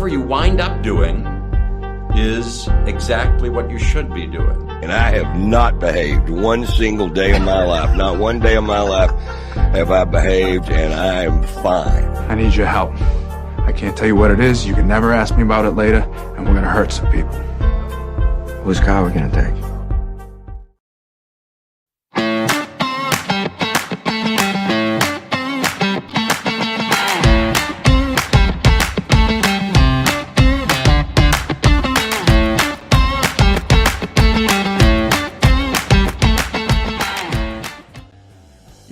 whatever you wind up doing is exactly what you should be doing. And I have not behaved one single day of my life. Not one day of my life have I behaved, and I am fine. I need your help. I can't tell you what it is. You can never ask me about it later, and we're going to hurt some people. Whose car are we going to take?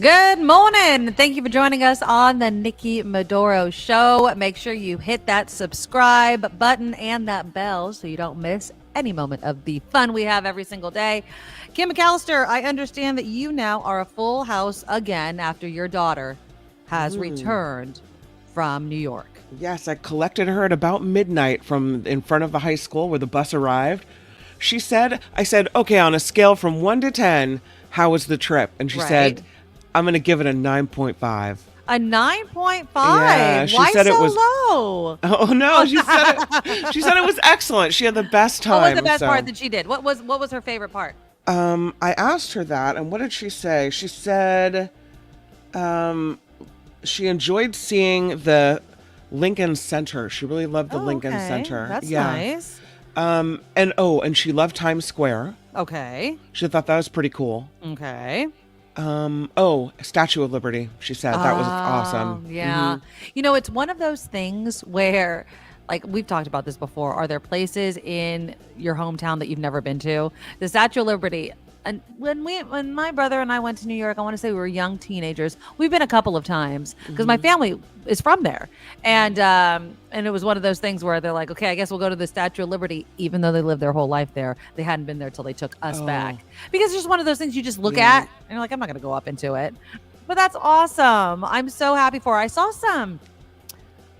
Good morning. Thank you for joining us on the Nikki Maduro Show. Make sure you hit that subscribe button and that bell so you don't miss any moment of the fun we have every single day. Kim McAllister, I understand that you now are a full house again after your daughter has returned from New York. Yes, I collected her at about midnight from in front of the high school where the bus arrived. I said, okay, on a scale from 1 to 10, how was the trip? And she said, I'm going to give it a 9.5. A 9.5? Yeah, she Why said so it was low? Oh no, she said it was excellent. She had the best time. What was the best part that she did? What was her favorite part? I asked her that, and what did she say? She said she enjoyed seeing the Lincoln Center. She really loved the Lincoln Center. That's nice. And she loved Times Square. Okay. She thought that was pretty cool. Okay. Statue of Liberty. She said that was awesome. Yeah. You know, it's one of those things where, like, we've talked about this before. Are there places in your hometown that you've never been to? The Statue of Liberty. And when my brother and I went to New York, I want to say we were young teenagers. We've been a couple of times because my family is from there, and it was one of those things where they're like, okay, I guess we'll go to the Statue of Liberty, even though they lived their whole life there. They hadn't been there till they took us back, because it's just one of those things you just look at and you're like, I'm not going to go up into it. But that's awesome. I'm so happy for her. I saw some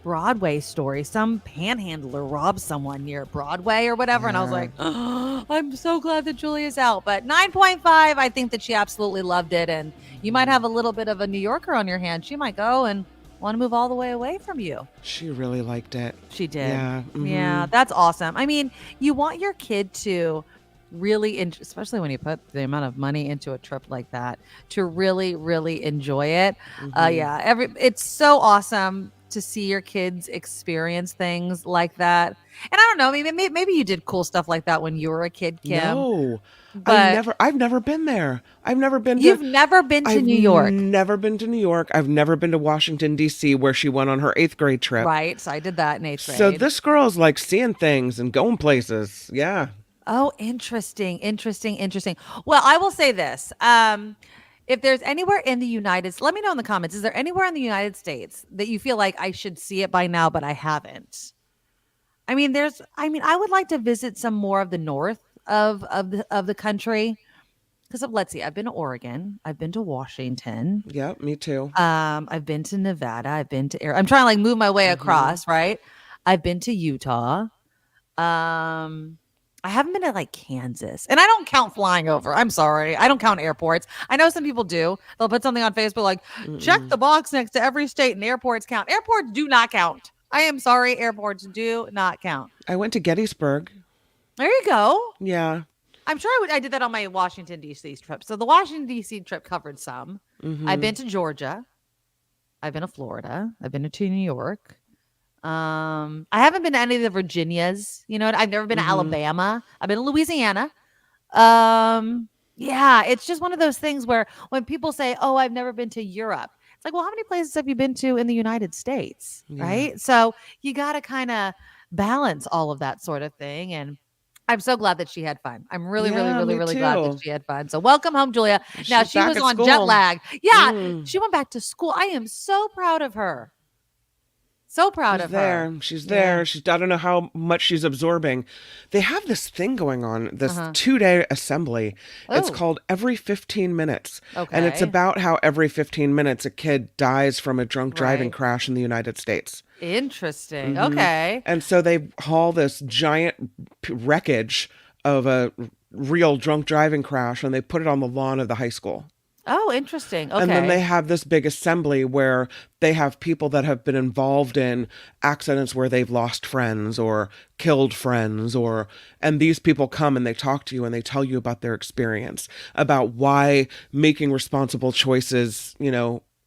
Broadway story. Some panhandler robbed someone near Broadway or whatever. And I was like, oh, I'm so glad that Julia's out. But 9.5, I think that she absolutely loved it. And you might have a little bit of a New Yorker on your hand. She might go and want to move all the way away from you. She really liked it. She did. Yeah. Yeah, that's awesome. I mean, you want your kid to really, especially when you put the amount of money into a trip like that, to really, really enjoy it. It's so awesome to see your kids experience things like that. And I don't know, maybe you did cool stuff like that when you were a kid, Kim. No, but I've never been there. You've never been to New York. I've never been to New York. I've never been to Washington, D.C., where she went on her 8th grade trip. Right, so I did that in 8th grade. So this girl's like seeing things and going places. Yeah. Oh, interesting. Well, I will say this. If there's anywhere in the United States, let me know in the comments. Is there anywhere in the United States that you feel like I should see it by now, but I haven't? I would like to visit some more of the north of the country. Because let's see, I've been to Oregon, I've been to Washington. Yeah, me too. I've been to Nevada, I've been to I'm trying to like move my way across, right? I've been to Utah. I haven't been to like Kansas, and I don't count flying over. I'm sorry. I don't count airports. I know some people do. They'll put something on Facebook like, check the box next to every state and airports count. Airports do not count. I am sorry. Airports do not count. I went to Gettysburg. There you go. Yeah. I'm sure I did that on my Washington, D.C. trip. So the Washington, D.C. trip covered some. I've been to Georgia. I've been to Florida. I've been to New York. I haven't been to any of the Virginias. You know, I've never been to Alabama. I've been to Louisiana. Yeah, it's just one of those things where when people say, oh, I've never been to Europe, it's like, well, how many places have you been to in the United States? Yeah. Right. So you got to kind of balance all of that sort of thing. And I'm so glad that she had fun. I'm really glad that she had fun. So welcome home, Julia. Now she was on jet lag. Yeah, she went back to school. I am so proud of her. So proud of her. She's there. I don't know how much she's absorbing. They have this thing going on, this 2-day assembly. It's called Every 15 Minutes. Okay. And it's about how every 15 minutes a kid dies from a drunk driving crash in the United States. Interesting. Okay. And so they haul this giant wreckage of a real drunk driving crash and they put it on the lawn of the high school. Oh, interesting. And then they Okay. have this big assembly where they have people that have been involved in accidents where they've lost friends or killed friends, and these people come and they talk to you and they tell you about their experience, about why making responsible choices,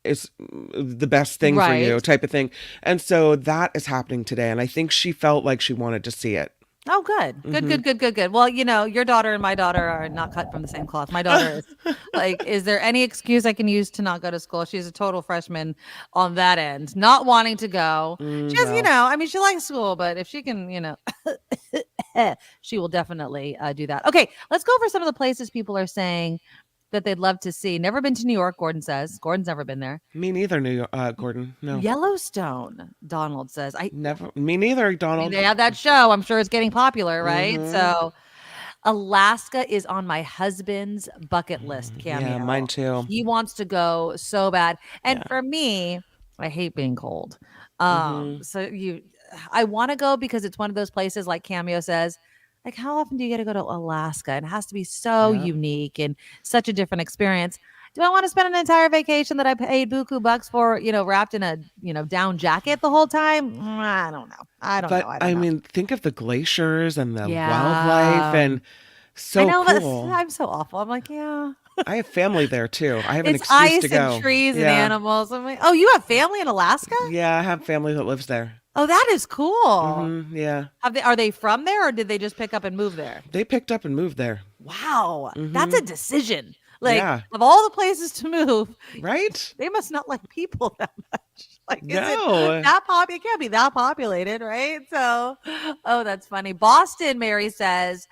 is the best thing for you, Right. type of thing. And so that is happening today. And I think she felt like she wanted to see it. Oh, good. Good, Hmm. good, good, good, good. Well, your daughter and my daughter are not cut from the same cloth. My daughter is like, is there any excuse I can use to not go to school? She's a total freshman on that end, not wanting to go. Just, Well, I mean, she likes school, but if she can, she will definitely do that. Okay, let's go over some of the places people are saying that they'd love to see. Never been to New York, Gordon says. Gordon's never been there. me neither, Gordon. No, Yellowstone, Donald says. I never. Me neither, mean, Donald. they have that show. I'm sure it's getting popular, right? Hmm. So Alaska is on my husband's bucket list, Yeah, Cameo. mine too. He wants to go so bad. And Yeah. for me, I hate being cold. Hmm. So I want to go because it's one of those places like Cameo says, like how often do you get to go to Alaska? And it has to be so Yeah. unique and such a different experience. Do I want to spend an entire vacation that I paid buku bucks for, wrapped in a, down jacket the whole time? I don't know. I don't know. But I don't I know. mean, think of the glaciers and the wildlife, Yeah. and I so know that cool. I'm so awful. I'm like, yeah. I have family there too. I have an It's excuse to ice and go. trees and Yeah. animals. I'm like, oh, you have family in Alaska? Yeah, I have family that lives there. Oh, that is cool. Yeah. Are they from there or did they just pick up and move there? They picked up and moved there. Wow. That's a decision. Like, Yeah. of all the places to move, Right? they must not like people that much. Like, is No. it that it can't be that populated, right? So, oh, that's funny. Boston, Mary says,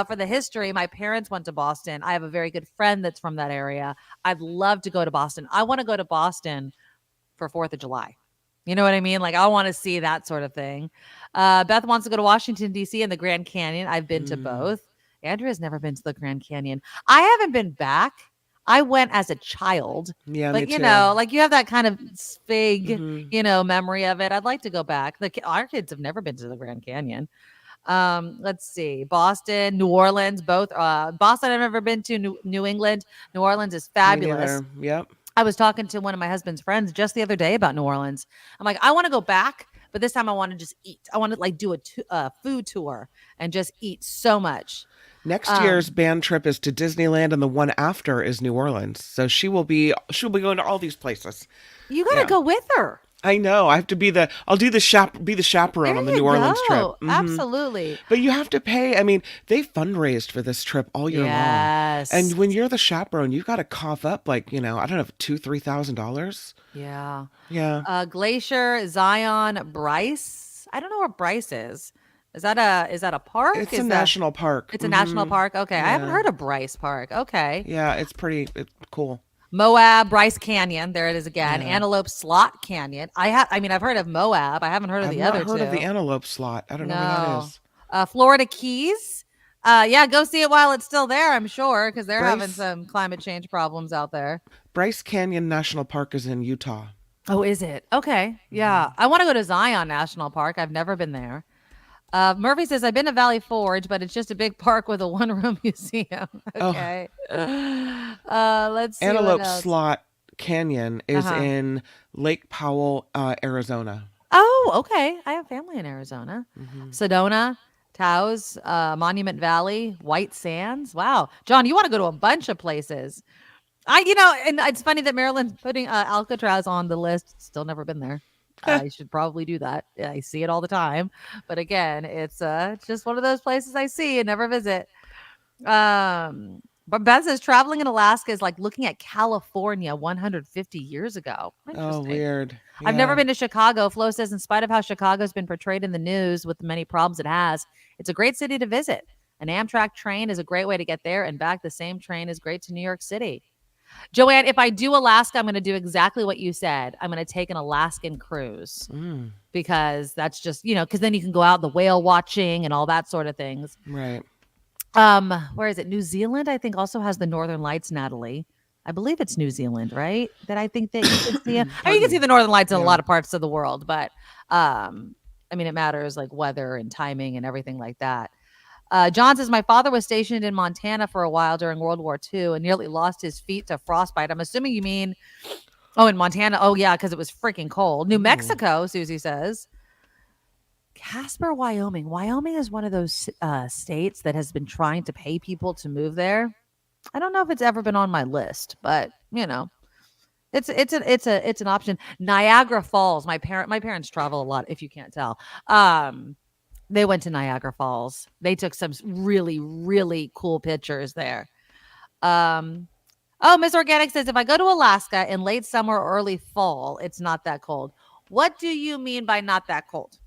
for the history, my parents went to Boston. I have a very good friend that's from that area. I'd love to go to Boston. I want to go to Boston for 4th of July. You know what I mean? Like, I want to see that sort of thing. Beth wants to go to Washington, D.C. and the Grand Canyon. I've been to both. Andrea's never been to the Grand Canyon. I haven't been back. I went as a child. Yeah, Like, me too. like you have that kind of vague, Mhm. memory of it. I'd like to go back. Our kids have never been to the Grand Canyon. Let's see. Boston, New Orleans, both. Boston, I've never been to. New England. New Orleans is Me fabulous. neither. Yep. I was talking to one of my husband's friends just the other day about New Orleans. I'm like, I want to go back, but this time I want to just eat. I want to like do a food tour and just eat so much. Next year's band trip is to Disneyland, and the one after is New Orleans. So she'll be going to all these places. You got to Yeah. go with her. I know. I have to be the chaperone on the New Orleans trip. Mhm. Absolutely. But you have to pay. I mean, they fundraised for this trip all year long. Yes. And when you're the chaperone, you've got to cough up like, I don't know, $2,000-$3,000. Yeah. Yeah. Glacier, Zion, Bryce. I don't know where Bryce is. Is that a park? It's is a that, national park. It's a national park. Okay. I haven't Yeah. heard of Bryce Park. Okay. Yeah, it's cool. Moab, Bryce Canyon. There it is again. Antelope Slot Canyon. I've heard of Moab. I haven't heard of the other I've not heard of two. the Antelope Slot. I don't know where that is. Florida Keys. Yeah, go see it while it's still there, I'm sure, because they're having Bryce- some climate change problems out there. Bryce Canyon National Park is in Utah. Oh, is it? Okay. Yeah. I want to go to Zion National Park. I've never been there. Murphy says, I've been to Valley Forge, but it's just a big park with a one-room museum. Okay. Let's see. Antelope what else. Slot Canyon is in Lake Powell, Arizona. Oh, okay. I have family in Arizona. Sedona, Taos, Monument Valley, White Sands. Wow. John, you want to go to a bunch of places. And it's funny that Maryland's putting Alcatraz on the list. Still never been there. I should probably do that. Yeah, I see it all the time. But again, it's just one of those places I see and never visit. But Beth says traveling in Alaska is like looking at California 150 years ago. Oh, Interesting. weird. I've never Yeah. been to Chicago. Flo says, in spite of how Chicago's been portrayed in the news with the many problems it has, it's a great city to visit. An Amtrak train is a great way to get there and back. The same train is great to New York City. Joanne, if I do Alaska, I'm going to do exactly what you said. I'm going to take an Alaskan cruise because that's just, because then you can go out the whale watching and all that sort of things. Right. Where is it? New Zealand, I think, also has the Northern Lights, Natalie. I believe it's New Zealand, right? That I think that you can see. You can see the Northern Lights in a lot of parts of the world, but it matters like weather and timing and everything like that. John says, my father was stationed in Montana for a while during World War II and nearly lost his feet to frostbite. I'm assuming you mean, in Montana. Oh, yeah, because it was freaking cold. New Mexico, Susie says. Casper, Wyoming. Wyoming is one of those states that has been trying to pay people to move there. I don't know if it's ever been on my list, but it's an option. Niagara Falls. My parents travel a lot, if you can't tell. They went to Niagara Falls. They took some really, really cool pictures there. Miss Organic says, if I go to Alaska in late summer or early fall, it's not that cold. What do you mean by not that cold?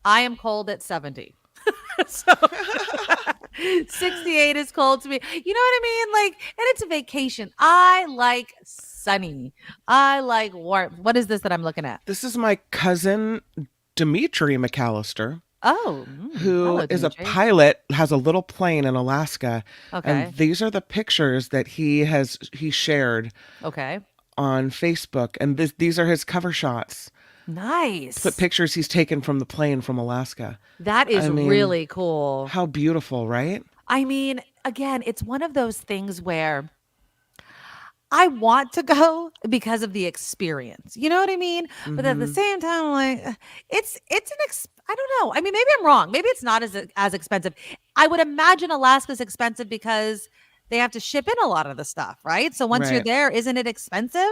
I am cold at 70. So 68 is cold to me. You know what I mean? Like, and it's a vacation. I like sunny. I like warm. What is this that I'm looking at? This is my cousin, Dimitri McAllister. Oh, who is a pilot, has a little plane in Alaska. Okay. And these are the pictures that he shared on Facebook. And these are his cover shots. Nice. Put pictures he's taken from the plane from Alaska. That is really cool. How beautiful, right? I mean, again, it's one of those things where I want to go because of the experience. You know what I mean? Mm-hmm. But at the same time, like, I don't know. I mean, maybe I'm wrong. Maybe it's not as expensive. I would imagine Alaska's expensive because they have to ship in a lot of the stuff, right? So once you're there, isn't it expensive?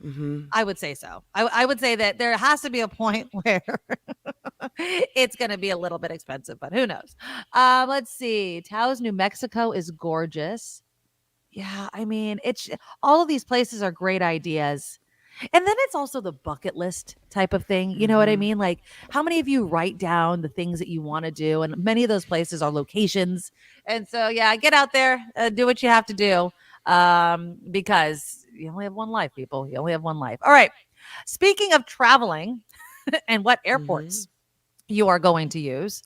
Mm-hmm. I would say so. I would say that there has to be a point where it's going to be a little bit expensive, but who knows? Let's see. Taos, New Mexico is gorgeous. Yeah, I mean, it's all of these places are great ideas. And then it's also the bucket list type of thing. You know what I mean? Like, how many of you write down the things that you want to do? And many of those places are locations. And so, yeah, get out there, do what you have to do, because you only have one life, people. You only have one life. All right. Speaking of traveling and what airports you are going to use,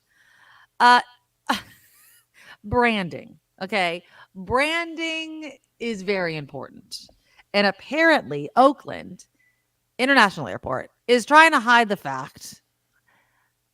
branding. Okay. Branding is very important. And apparently Oakland International Airport is trying to hide the fact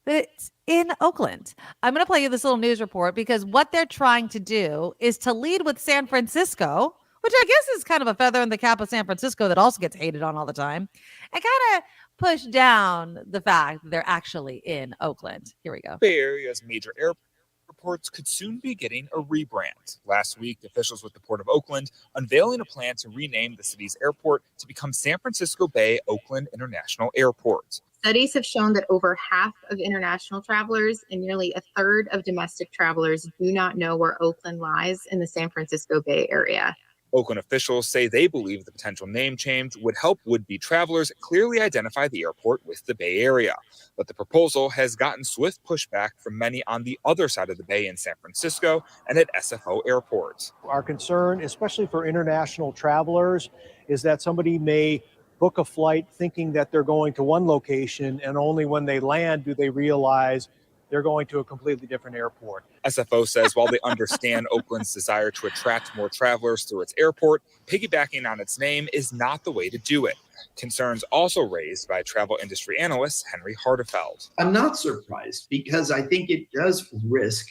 that it's in Oakland. I'm going to play you this little news report because what they're trying to do is to lead with San Francisco, which I guess is kind of a feather in the cap of San Francisco that also gets hated on all the time, and kind of push down the fact that they're actually in Oakland. Here we go. Bay Area's major airports could soon be getting a rebrand. Last week, officials with the Port of Oakland unveiling a plan to rename the city's airport to become San Francisco Bay Oakland International Airport. Studies have shown that over half of international travelers and nearly a third of domestic travelers do not know where Oakland lies in the San Francisco Bay Area. Oakland officials say they believe the potential name change would help would-be travelers clearly identify the airport with the Bay Area. But the proposal has gotten swift pushback from many on the other side of the Bay in San Francisco and at SFO Airport. Our concern, especially for international travelers, is that somebody may book a flight thinking that they're going to one location, and only when they land do they realize they're going to a completely different airport. SFO says while they understand Oakland's desire to attract more travelers through its airport, piggybacking on its name is not the way to do it. Concerns also raised by travel industry analyst Henry Hartefeld. I'm not surprised because I think it does risk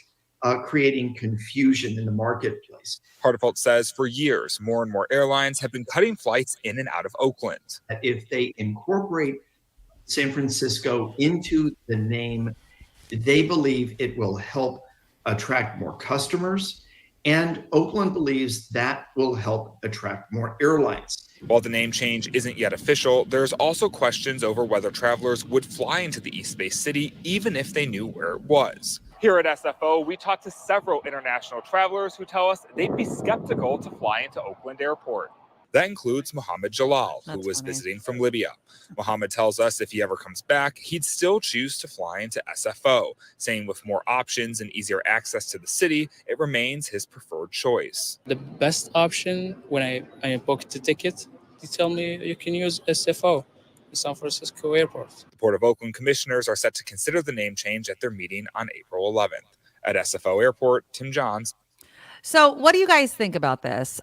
creating confusion in the marketplace. Hartefeld says for years, more and more airlines have been cutting flights in and out of Oakland. If they incorporate San Francisco into the name, they believe it will help attract more customers, and Oakland believes that will help attract more airlines. While the name change isn't yet official, there's also questions over whether travelers would fly into the East Bay city even if they knew where it was. Here at SFO, we talked to several international travelers who tell us they'd be skeptical to fly into Oakland Airport. That includes Mohammed Jalal, who was visiting from Libya. Mohammed tells us if he ever comes back, he'd still choose to fly into SFO, saying with more options and easier access to the city, it remains his preferred choice. The best option when I booked the ticket, they tell me you can use SFO, the San Francisco Airport. The Port of Oakland commissioners are set to consider the name change at their meeting on April 11th. At SFO Airport, Tim Johns. So what do you guys think about this?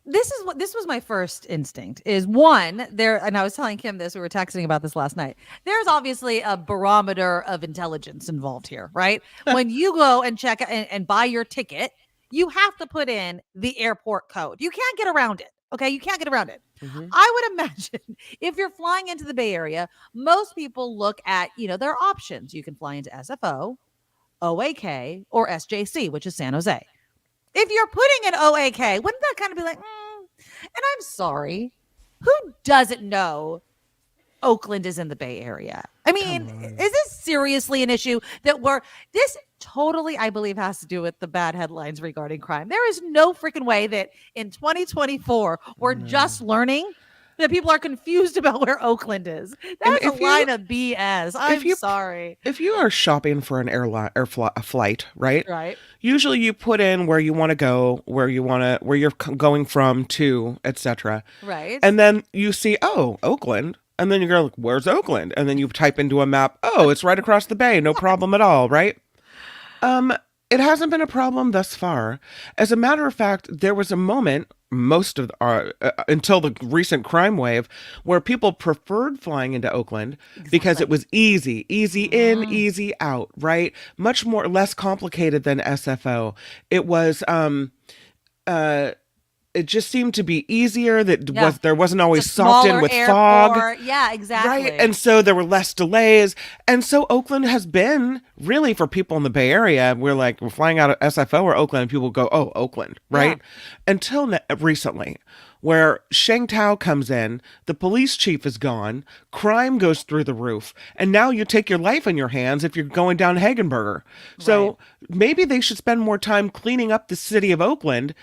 this was my first instinct is one there, and I was telling Kim this, we were texting about this last night. There's obviously a barometer of intelligence involved here, right? When you go and check and buy your ticket, you have to put in the airport code. You can't get around it. Okay, you can't get around it. I would imagine if you're flying into the Bay Area, most people look at, their options. You can fly into SFO, OAK, or SJC, which is San Jose. If you're putting in OAK, wouldn't that kind of be like, and I'm sorry, who doesn't know Oakland is in the Bay Area? I mean, is this seriously an issue this totally, I believe, has to do with the bad headlines regarding crime. There is no freaking way that in 2024, we're just learning that people are confused about where Oakland is. That's a line of BS. I'm sorry. If you are shopping for an a flight, right? Right. Usually you put in where you want to go, where you're going from to, etc. Right. And then you see, oh, Oakland. And then you go, where's Oakland? And then you type into a map, oh, it's right across the bay. No problem at all, right? It hasn't been a problem thus far. As a matter of fact, there was a moment, until the recent crime wave, where people preferred flying into Oakland because it was easy in, easy out, right? Much less complicated than SFO. It was, it just seemed to be easier. There wasn't always socked in with fog. Yeah, exactly. Right. And so there were less delays. And so Oakland has been really, for people in the Bay Area, we're flying out of SFO or Oakland, and people go, oh, Oakland, right? Yeah. Until recently, where Sheng Tao comes in, the police chief is gone, crime goes through the roof, and now you take your life in your hands if you're going down Hagenberger. So maybe they should spend more time cleaning up the city of Oakland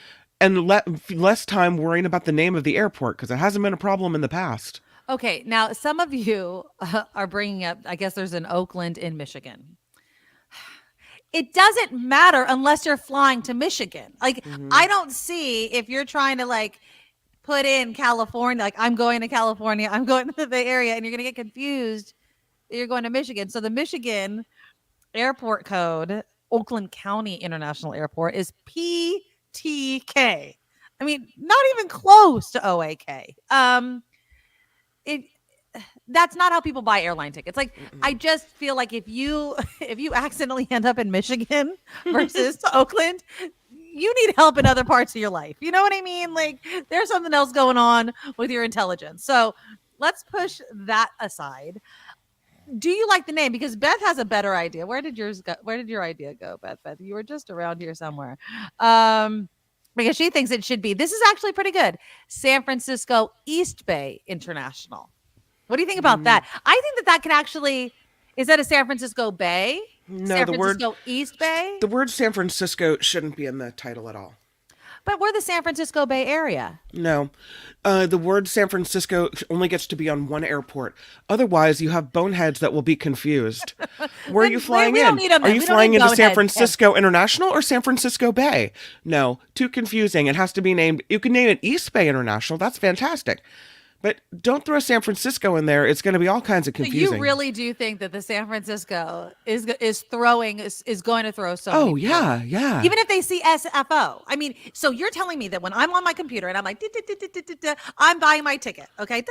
and less time worrying about the name of the airport, because it hasn't been a problem in the past. Okay, now some of you are bringing up, I guess there's an Oakland in Michigan. It doesn't matter unless you're flying to Michigan. I don't see, if you're trying to put in California, I'm going to California, I'm going to the Bay Area, and you're going to get confused that you're going to Michigan. So the Michigan airport code, Oakland County International Airport, is PTK. I mean, not even close to OAK. That's not how people buy airline tickets. I just feel like if you accidentally end up in Michigan versus Oakland, you need help in other parts of your life. You know what I mean? There's something else going on with your intelligence. So let's push that aside. Do you like the name? Because Beth has a better idea. Where did yours go? Where did your idea go, Beth? You were just around here somewhere. Because she thinks it should be. This is actually pretty good. San Francisco East Bay International. What do you think about that? I think that can actually. Is that a San Francisco Bay? No, San Francisco East Bay? The word San Francisco shouldn't be in the title at all. But we're the San Francisco Bay Area. No. The word San Francisco only gets to be on one airport. Otherwise, you have boneheads that will be confused. Where are you flying in? Are you flying into San Francisco International or San Francisco Bay? No, too confusing. It has to be named. You can name it East Bay International. That's fantastic. But don't throw San Francisco in there. It's going to be all kinds of confusing. You really do think that the San Francisco is going to throw so many people? Yeah. Even if they see SFO. I mean, so you're telling me that when I'm on my computer and I'm like, I'm buying my ticket, okay?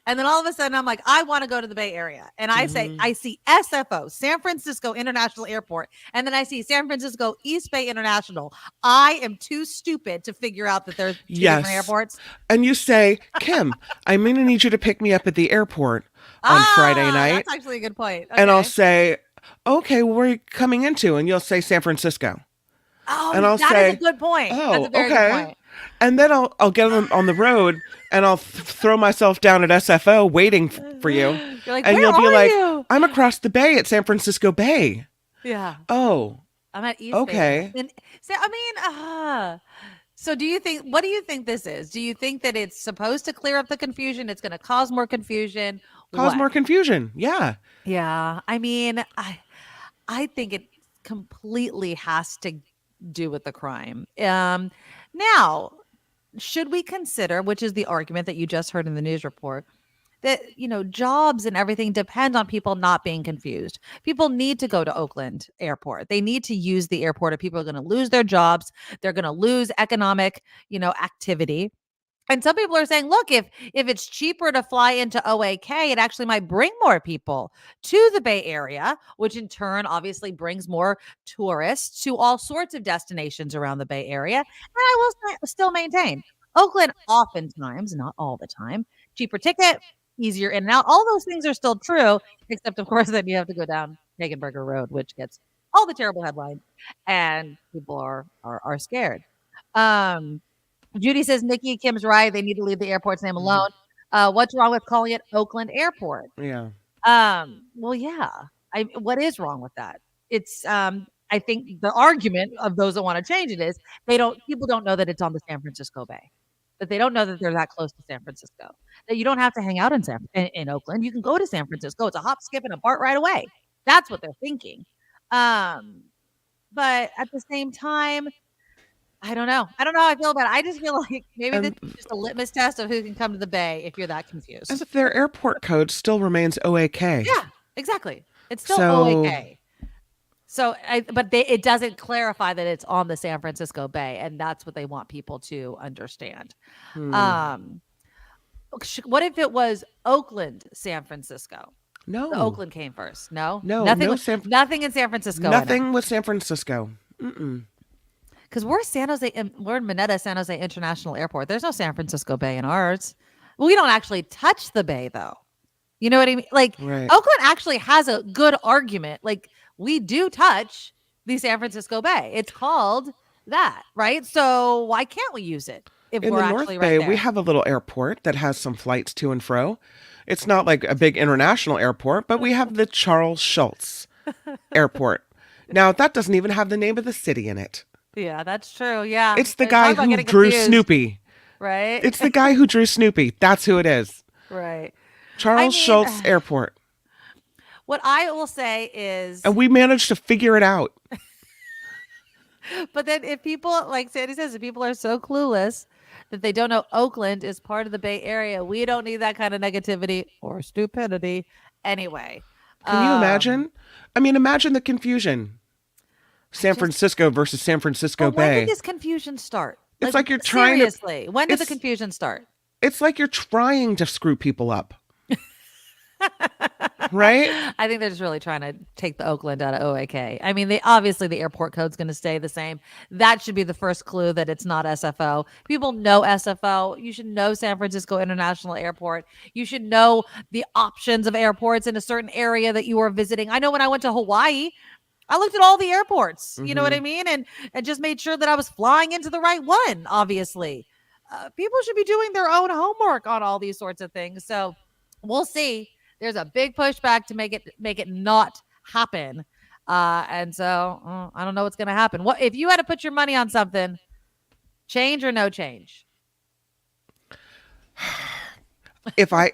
And then all of a sudden I'm like, I want to go to the Bay Area. And I say, I see SFO, San Francisco International Airport. And then I see San Francisco East Bay International. I am too stupid to figure out that there's two different airports. And you say, Kim, I'm going to need you to pick me up at the airport on Friday night. That's actually a good point. Okay. And I'll say, okay, where are you coming into? And you'll say San Francisco. Oh, and I'll that say, is a good point. Oh, that's a very good point. And then I'll get on the road and I'll throw myself down at SFO waiting for you. You're like, and where you'll be like, you? I'm across the bay at San Francisco Bay. Yeah. Oh. I'm at East Bay. And so, so what do you think this is? Do you think that it's supposed to clear up the confusion? It's going to cause more confusion? More confusion. Yeah. Yeah. I mean, I think it completely has to do with the crime. Now, should we consider, which is the argument that you just heard in the news report, that, jobs and everything depend on people not being confused. People need to go to Oakland Airport. They need to use the airport, or people are going to lose their jobs. They're going to lose economic, activity. And some people are saying, look, if it's cheaper to fly into OAK, it actually might bring more people to the Bay Area, which in turn obviously brings more tourists to all sorts of destinations around the Bay Area. And I will still maintain Oakland, oftentimes, not all the time, cheaper ticket, easier in and out. All those things are still true, except of course that you have to go down Hagenberger Road, which gets all the terrible headlines, and people are scared. Judy says, Nikki, Kim's right. They need to leave the airport's name alone. What's wrong with calling it Oakland Airport? Yeah. Well, yeah. What is wrong with that? It's, I think the argument of those that want to change it is people don't know that it's on the San Francisco Bay, that they don't know that they're that close to San Francisco, that you don't have to hang out in Oakland. You can go to San Francisco. It's a hop, skip, and a BART right away. That's what they're thinking. But at the same time, I don't know. I don't know how I feel about it. I just feel like maybe this is just a litmus test of who can come to the Bay if you're that confused. And their airport code still remains OAK. Yeah, exactly. It's still OAK. So, it doesn't clarify that it's on the San Francisco Bay, and that's what they want people to understand. What if it was Oakland, San Francisco? No. Oakland came first. No? Nothing in San Francisco. Nothing with San Francisco. Because we're in Mineta, San Jose International Airport. There's no San Francisco Bay in ours. We don't actually touch the Bay, though. You know what I mean? Like, right. Oakland actually has a good argument. Like, we do touch the San Francisco Bay. It's called that, right? So why can't we use it if in we're the actually North Bay? Right there? We have a little airport that has some flights to and fro. It's not like a big international airport, but we have the Charles Schultz Airport. Now, that doesn't even have the name of the city in it. Yeah, that's true. Yeah. It's the guy who drew Snoopy. Right? It's the guy who drew Snoopy. That's who it is. Right. Charles Schultz Airport. What I will say is... And we managed to figure it out. But then if people, like Sandy says, if people are so clueless that they don't know Oakland is part of the Bay Area, we don't need that kind of negativity or stupidity anyway. Can you imagine? I mean, imagine the confusion. San Francisco versus San Francisco Bay. When did this confusion start? It's like you're trying to... Seriously, when did the confusion start? It's like you're trying to screw people up. Right? I think they're just really trying to take the Oakland out of OAK. I mean, obviously the airport code's going to stay the same. That should be the first clue that it's not SFO. People know SFO. You should know San Francisco International Airport. You should know the options of airports in a certain area that you are visiting. I know when I went to Hawaii, I looked at all the airports, you know what I mean? And just made sure that I was flying into the right one, obviously. People should be doing their own homework on all these sorts of things. So we'll see. There's a big pushback to make it not happen. And so I don't know what's going to happen. What if you had to put your money on something, change or no change? If I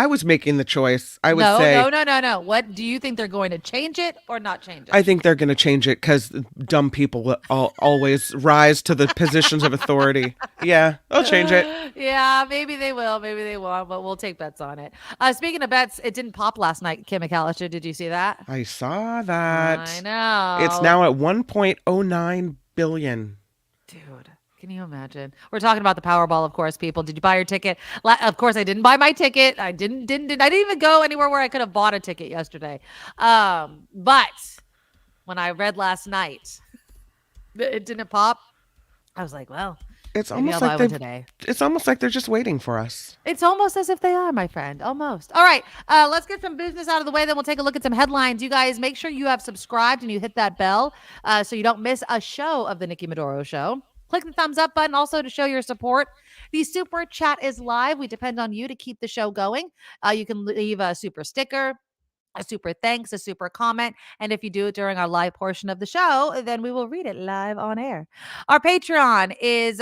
was making the choice, I would say no. What do you think, they're going to change it or not change it? I think they're going to change it because dumb people always rise to the positions of authority. Yeah, they'll change it. Yeah, maybe they will, maybe they won't, but we'll take bets on it. Speaking of bets, it didn't pop last night. Kim McAllister, did you see that? I saw that. I know. It's now at 1.09 billion. Dude. Can you imagine? We're talking about the Powerball, of course, people. Did you buy your ticket? Of course, I didn't buy my ticket. I didn't even go anywhere where I could have bought a ticket yesterday. But when I read last night, it didn't pop. I was like, well, it's almost like it's almost like they're just waiting for us. It's almost as if they are, my friend. Almost. All right. Let's get some business out of the way. Then we'll take a look at some headlines. You guys, make sure you have subscribed and you hit that bell so you don't miss a show of the Nikki Maduro Show. Click the thumbs up button also to show your support. The super chat is live. We depend on you to keep the show going. You can leave a super sticker, a super thanks, a super comment. And if you do it during our live portion of the show, then we will read it live on air. Our Patreon is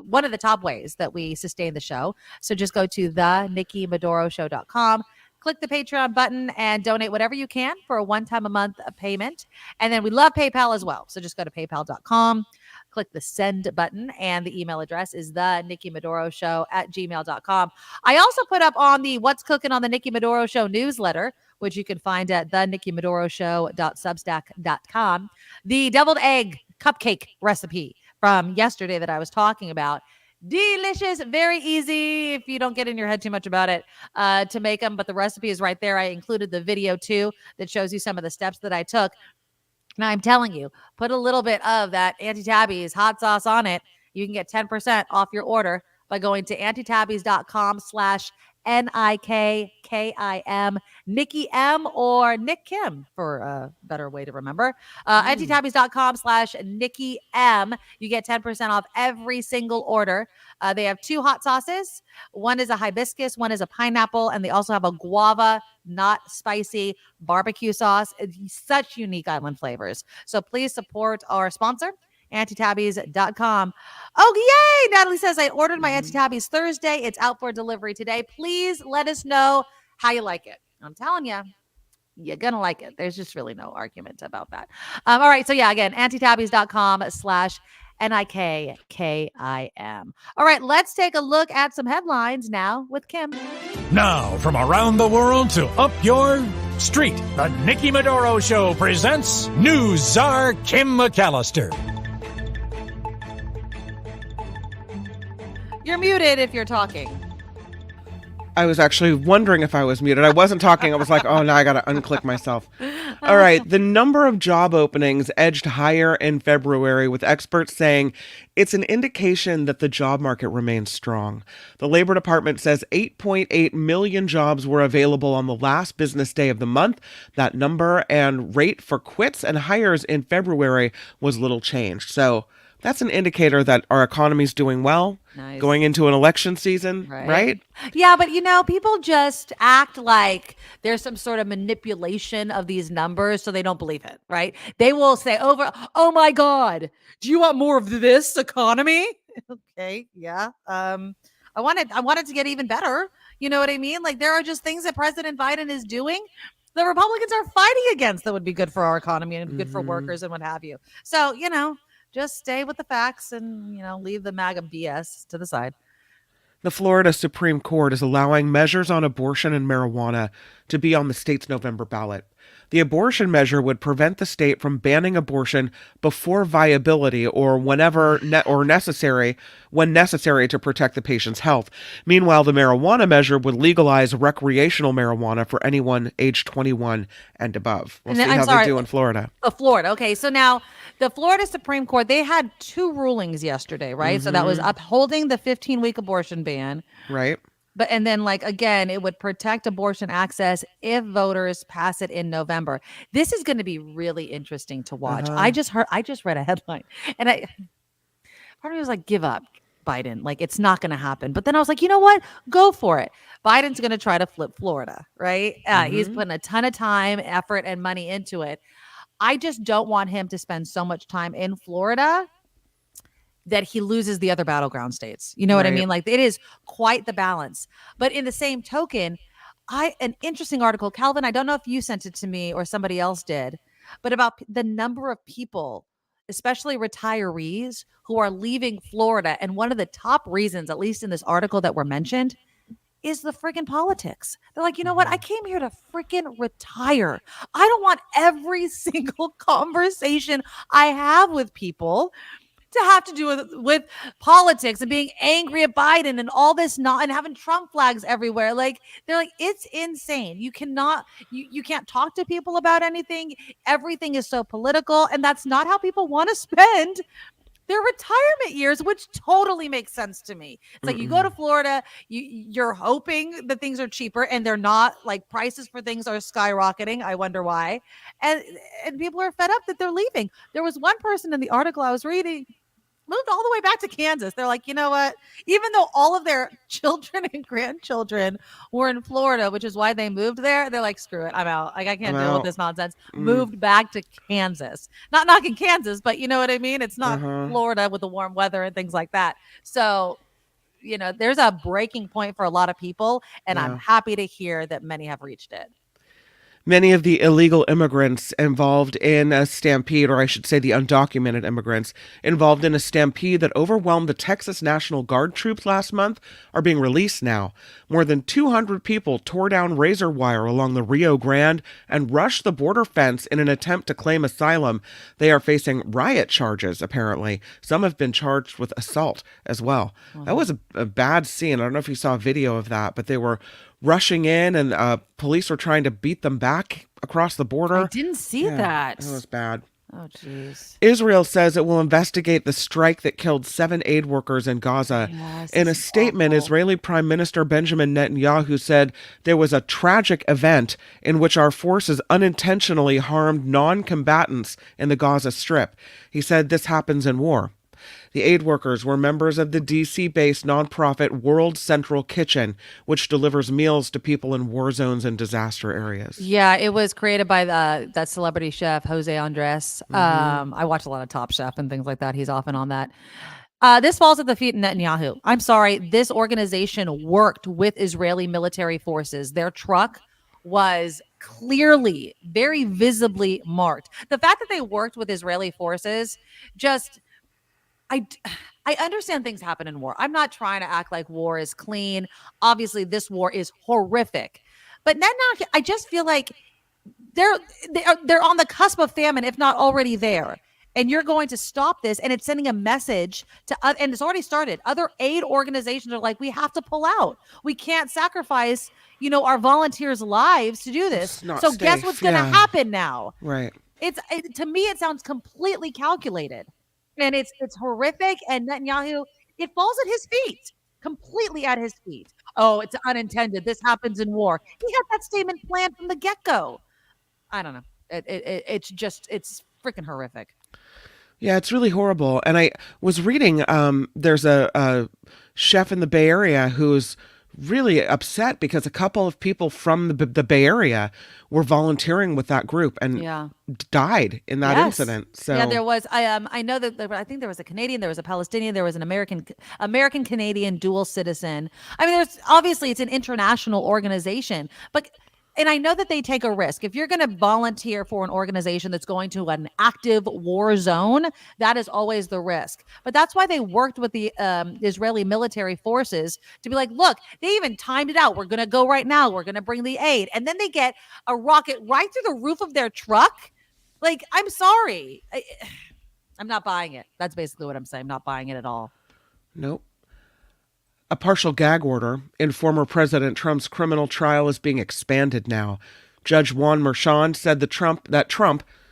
one of the top ways that we sustain the show. So just go to thenikkimaduroshow.com. Click the Patreon button and donate whatever you can for a one-time a month payment. And then we love PayPal as well. So just go to paypal.com. click the send button, and the email address is the Nikki Maduro Show at gmail.com. I also put up on the What's Cooking on the Nikki Maduro Show newsletter, which you can find at thenikkimaduroshow.substack.com, the deviled egg cupcake recipe from yesterday that I was talking about. Delicious, very easy if you don't get in your head too much about it to make them, but the recipe is right there. I included the video too that shows you some of the steps that I took. Now I'm telling you, put a little bit of that Auntie Tabby's hot sauce on it. You can get 10% off your order by going to auntietabbys.com/NIKKIM, Nikki M or Nick Kim for a better way to remember. Auntietabbys.com/Nikki M. You get 10% off every single order. They have 2 hot sauces. One is a hibiscus, one is a pineapple, and they also have a guava, not spicy barbecue sauce. It's such unique island flavors. So please support our sponsor, auntietabbys.com. Oh, yay! Natalie says, I ordered my Auntie Tabby's Thursday. It's out for delivery today. Please let us know how you like it. I'm telling you, you're going to like it. There's just really no argument about that. All right. So yeah, again, auntietabbys.com/NIKKIM. All right. Let's take a look at some headlines now with Kim. Now, from around the world to up your street, the Nikki Maduro Show presents News Czar Kim McAllister. You're muted if you're talking. I was actually wondering if I was muted. I wasn't talking. I was like, oh, now I got to unclick myself. All right. The number of job openings edged higher in February, with experts saying it's an indication that the job market remains strong. The Labor Department says 8.8 million jobs were available on the last business day of the month. That number and rate for quits and hires in February was little changed. So that's an indicator that our economy's doing well. Nice. Going into an election season, right? Yeah, but people just act like there's some sort of manipulation of these numbers so they don't believe it, right? They will say oh my God, do you want more of this economy? Okay, yeah. I want it to get even better. You know what I mean? Like, there are just things that President Biden is doing the Republicans are fighting against that would be good for our economy and good for workers and what have you. So, just stay with the facts and, leave the MAGA BS to the side. The Florida Supreme Court is allowing measures on abortion and marijuana to be on the state's November ballot. The abortion measure would prevent the state from banning abortion before viability or when necessary to protect the patient's health. Meanwhile, the marijuana measure would legalize recreational marijuana for anyone aged 21 and above. We'll see how they do in Florida. Florida. Okay, so now the Florida Supreme Court, they had 2 rulings yesterday, right? Mm-hmm. So that was upholding the 15-week abortion ban. Right. And then again, it would protect abortion access if voters pass it in November. This is going to be really interesting to watch. I just read a headline and part of me was like, give up, Biden. Like, it's not going to happen. But then I was like, you know what? Go for it. Biden's going to try to flip Florida, right? He's putting a ton of time, effort, and money into it. I just don't want him to spend so much time in Florida that he loses the other battleground states. You know what I mean? Like, it is quite the balance. But in the same token, an interesting article, Calvin, I don't know if you sent it to me or somebody else did, but about the number of people, especially retirees, who are leaving Florida. And one of the top reasons, at least in this article that were mentioned, is the freaking politics. They're like, you know what? I came here to freaking retire. I don't want every single conversation I have with people to have to do with politics and being angry at Biden and all this and having Trump flags everywhere. Like, they're like, it's insane. You cannot, you can't talk to people about anything. Everything is so political, and that's not how people want to spend their retirement years, which totally makes sense to me. It's like, you go to Florida, you're hoping that things are cheaper, and they're not. Like, prices for things are skyrocketing. I wonder why. And people are fed up that they're leaving. There was one person in the article I was reading moved all the way back to Kansas. They're like, you know what? Even though all of their children and grandchildren were in Florida, which is why they moved there, they're like, screw it, I'm out. Like, I can't deal with this nonsense. Moved back to Kansas. Not knocking Kansas, but you know what I mean? It's not Florida with the warm weather and things like that. So, there's a breaking point for a lot of people, and I'm happy to hear that many have reached it. Many of the illegal immigrants involved in a stampede, or I should say the undocumented immigrants involved in a stampede that overwhelmed the Texas National Guard troops last month, are being released now. More than 200 people tore down razor wire along the Rio Grande and rushed the border fence in an attempt to claim asylum. They are facing riot charges, apparently. Some have been charged with assault as well. That was a bad scene. I don't know if you saw a video of that, but they were rushing in and police were trying to beat them back across the border. I didn't see that. That was bad. Oh, jeez. Israel says it will investigate the strike that killed 7 aid workers in Gaza. Yes, In a statement, Israeli Prime Minister Benjamin Netanyahu said there was a tragic event in which our forces unintentionally harmed non-combatants in the Gaza Strip. He said this happens in war. The aid workers were members of the D.C.-based nonprofit World Central Kitchen, which delivers meals to people in war zones and disaster areas. Yeah, it was created by that celebrity chef, Jose Andres. I watch a lot of Top Chef and things like that. He's often on that. This falls at the feet of Netanyahu. I'm sorry. This organization worked with Israeli military forces. Their truck was clearly, very visibly marked. The fact that they worked with Israeli forces just... I understand things happen in war. I'm not trying to act like war is clean. Obviously, this war is horrific. But now I just feel like they're on the cusp of famine, if not already there. And you're going to stop this, and it's sending a message to and it's already started. Other aid organizations are like, we have to pull out. We can't sacrifice, our volunteers' lives to do this. So guess what's going to happen now? Right. To me, it sounds completely calculated. And it's horrific. And Netanyahu, it falls at his feet, completely at his feet. Oh, it's unintended. This happens in war. He had that statement planned from the get-go. I don't know. It's freaking horrific. Yeah, it's really horrible. And I was reading, there's a chef in the Bay Area who's really upset because a couple of people from the Bay Area were volunteering with that group and died in that incident. So yeah, there was. I know that I think there was a Canadian, there was a Palestinian, there was an American Canadian dual citizen. I mean, it's an international organization, and I know that they take a risk. If you're going to volunteer for an organization that's going to an active war zone, that is always the risk. But that's why they worked with the Israeli military forces to be like, look, they even timed it out. We're going to go right now. We're going to bring the aid. And then they get a rocket right through the roof of their truck. Like, I'm sorry. I'm not buying it. That's basically what I'm saying. I'm not buying it at all. Nope. A partial gag order in former President Trump's criminal trial is being expanded now. Judge Juan Merchan said the Trump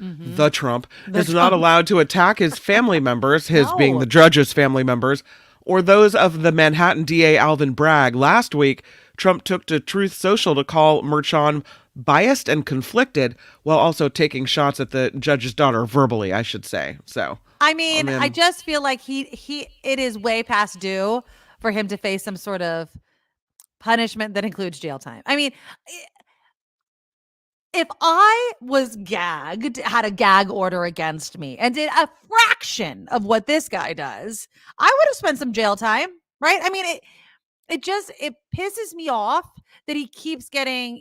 is not allowed to attack his family members, being the judge's family members, or those of the Manhattan DA Alvin Bragg. Last week, Trump took to Truth Social to call Merchan biased and conflicted, while also taking shots at the judge's daughter verbally, I should say. So, I just feel like it is way past due for him to face some sort of punishment that includes jail time. I mean, if I was gagged, had a gag order against me, and did a fraction of what this guy does, I would have spent some jail time, right? I mean, it pisses me off that he keeps getting,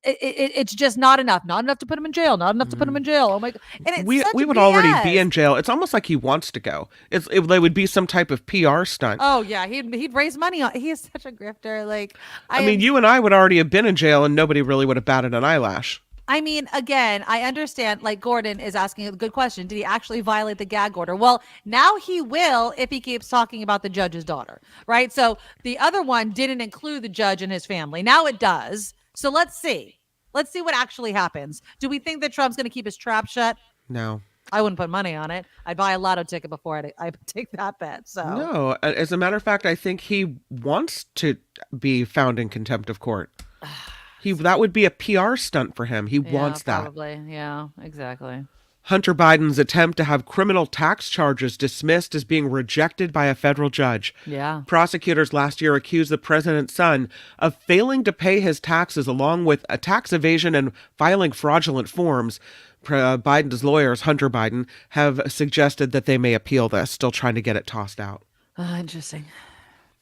it's just not enough to put him in jail, Oh my God. And we would already be in jail. It's almost like he wants to go. It would be some type of PR stunt. Oh yeah, he'd raise money on. He is such a grifter. Like, you and I would already have been in jail, and nobody really would have batted an eyelash. I mean, again, I understand. Like, Gordon is asking a good question. Did he actually violate the gag order? Well, now he will if he keeps talking about the judge's daughter, right? So the other one didn't include the judge and his family. Now it does. So let's see. Let's see what actually happens. Do we think that Trump's going to keep his trap shut? No. I wouldn't put money on it. I'd buy a lotto ticket before I take that bet. So no. As a matter of fact, I think he wants to be found in contempt of court. That would be a PR stunt for him. He wants that. Probably. Yeah, exactly. Hunter Biden's attempt to have criminal tax charges dismissed as being rejected by a federal judge. Yeah. Prosecutors last year accused the president's son of failing to pay his taxes along with a tax evasion and filing fraudulent forms. Biden's lawyers, Hunter Biden, have suggested that they may appeal this, still trying to get it tossed out. Interesting.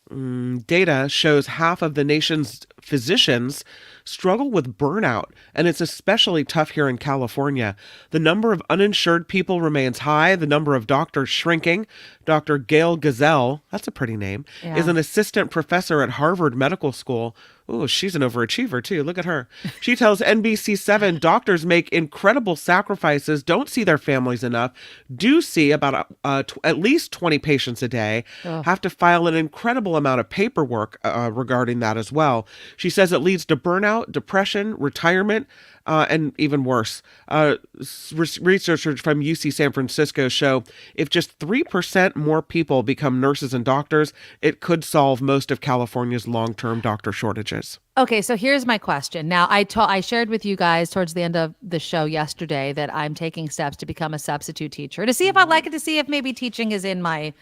Data shows half of the nation's physicians struggle with burnout, and it's especially tough here in California. The number of uninsured people remains high, the number of doctors shrinking. Dr. Gail Gazelle, that's a pretty name, is an assistant professor at Harvard Medical School. Oh, she's an overachiever too. Look at her. She tells NBC7 doctors make incredible sacrifices, don't see their families enough, do see about at least 20 patients a day, have to file an incredible amount of paperwork regarding that as well. She says it leads to burnout, depression, retirement, and even worse. Researchers from UC San Francisco show if just 3% more people become nurses and doctors, it could solve most of California's long-term doctor shortages. Okay, so here's my question. Now, I shared with you guys towards the end of the show yesterday that I'm taking steps to become a substitute teacher to see if I like it, to see if maybe teaching is in my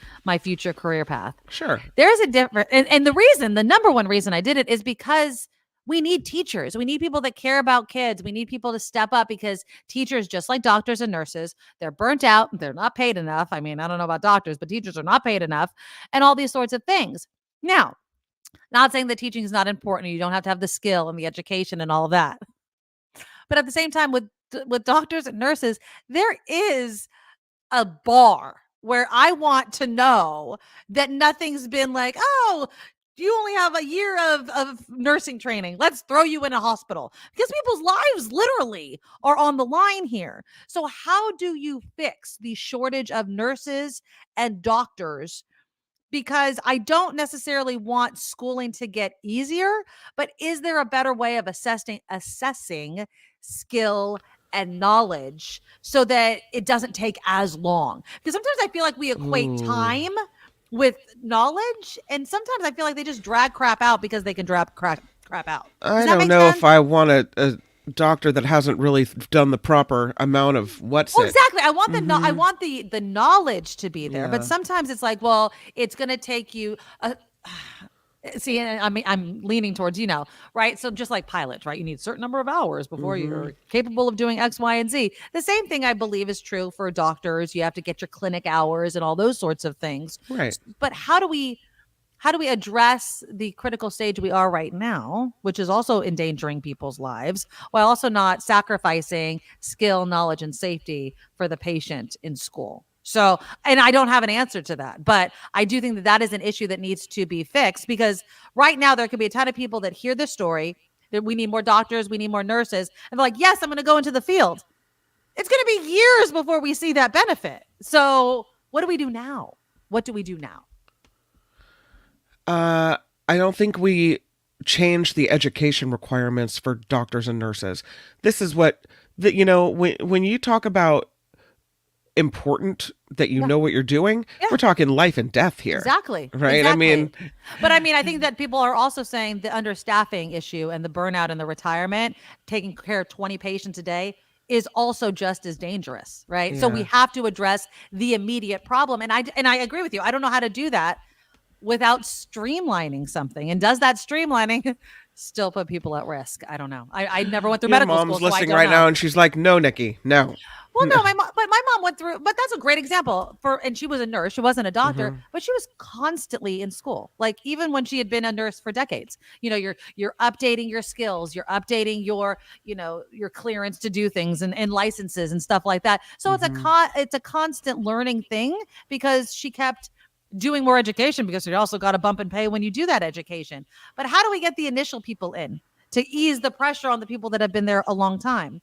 future career path. Sure. There is a difference. And the number one reason I did it is because we need teachers. We need people that care about kids. We need people to step up because teachers, just like doctors and nurses, they're burnt out. They're not paid enough. I mean, I don't know about doctors, but teachers are not paid enough and all these sorts of things. Now, not saying that teaching is not important. You don't have to have the skill and the education and all of that. But at the same time, with doctors and nurses, there is a bar where I want to know that nothing's been like, oh, you only have a year of nursing training. Let's throw you in a hospital, because people's lives literally are on the line here. So how do you fix the shortage of nurses and doctors? Because I don't necessarily want schooling to get easier, but is there a better way of assessing skill and knowledge so that it doesn't take as long? Because sometimes I feel like we equate time with knowledge, and sometimes I feel like they just drag crap out because they can drag crap out. I don't know if I want a doctor that hasn't really done the proper amount of exactly. I want I want the knowledge to be there, but sometimes it's like, well, it's going to take you see, I mean, I'm leaning towards, right? So just like pilots, right? You need a certain number of hours before you're capable of doing X, Y, and Z. The same thing I believe is true for doctors. You have to get your clinic hours and all those sorts of things. Right. But how do we address the critical stage we are right now, which is also endangering people's lives, while also not sacrificing skill, knowledge, and safety for the patient in school? So, and I don't have an answer to that, but I do think that is an issue that needs to be fixed, because right now there could be a ton of people that hear this story that we need more doctors, we need more nurses, and they're like, yes, I'm going to go into the field. It's going to be years before we see that benefit. So what do we do now? What do we do now? I don't think we change the education requirements for doctors and nurses. This is what, when you talk about important that you know what you're doing, we're talking life and death here. Exactly. Right. Exactly. But I think that people are also saying the understaffing issue and the burnout and the retirement, taking care of 20 patients a day, is also just as dangerous. Right. So we have to address the immediate problem. And I agree with you. I don't know how to do that without streamlining something. And does that streamlining still put people at risk? I don't know. I never went through medical school. Mom's listening right now and she's like, no, Nikki, no. Well, no, my mom went through, but that's a great example and she was a nurse. She wasn't a doctor, but she was constantly in school. Like even when she had been a nurse for decades, you're updating your skills, you're updating your clearance to do things and licenses and stuff like that. So it's a constant learning thing, because she kept doing more education, because you also got a bump in pay when you do that education. But how do we get the initial people in to ease the pressure on the people that have been there a long time?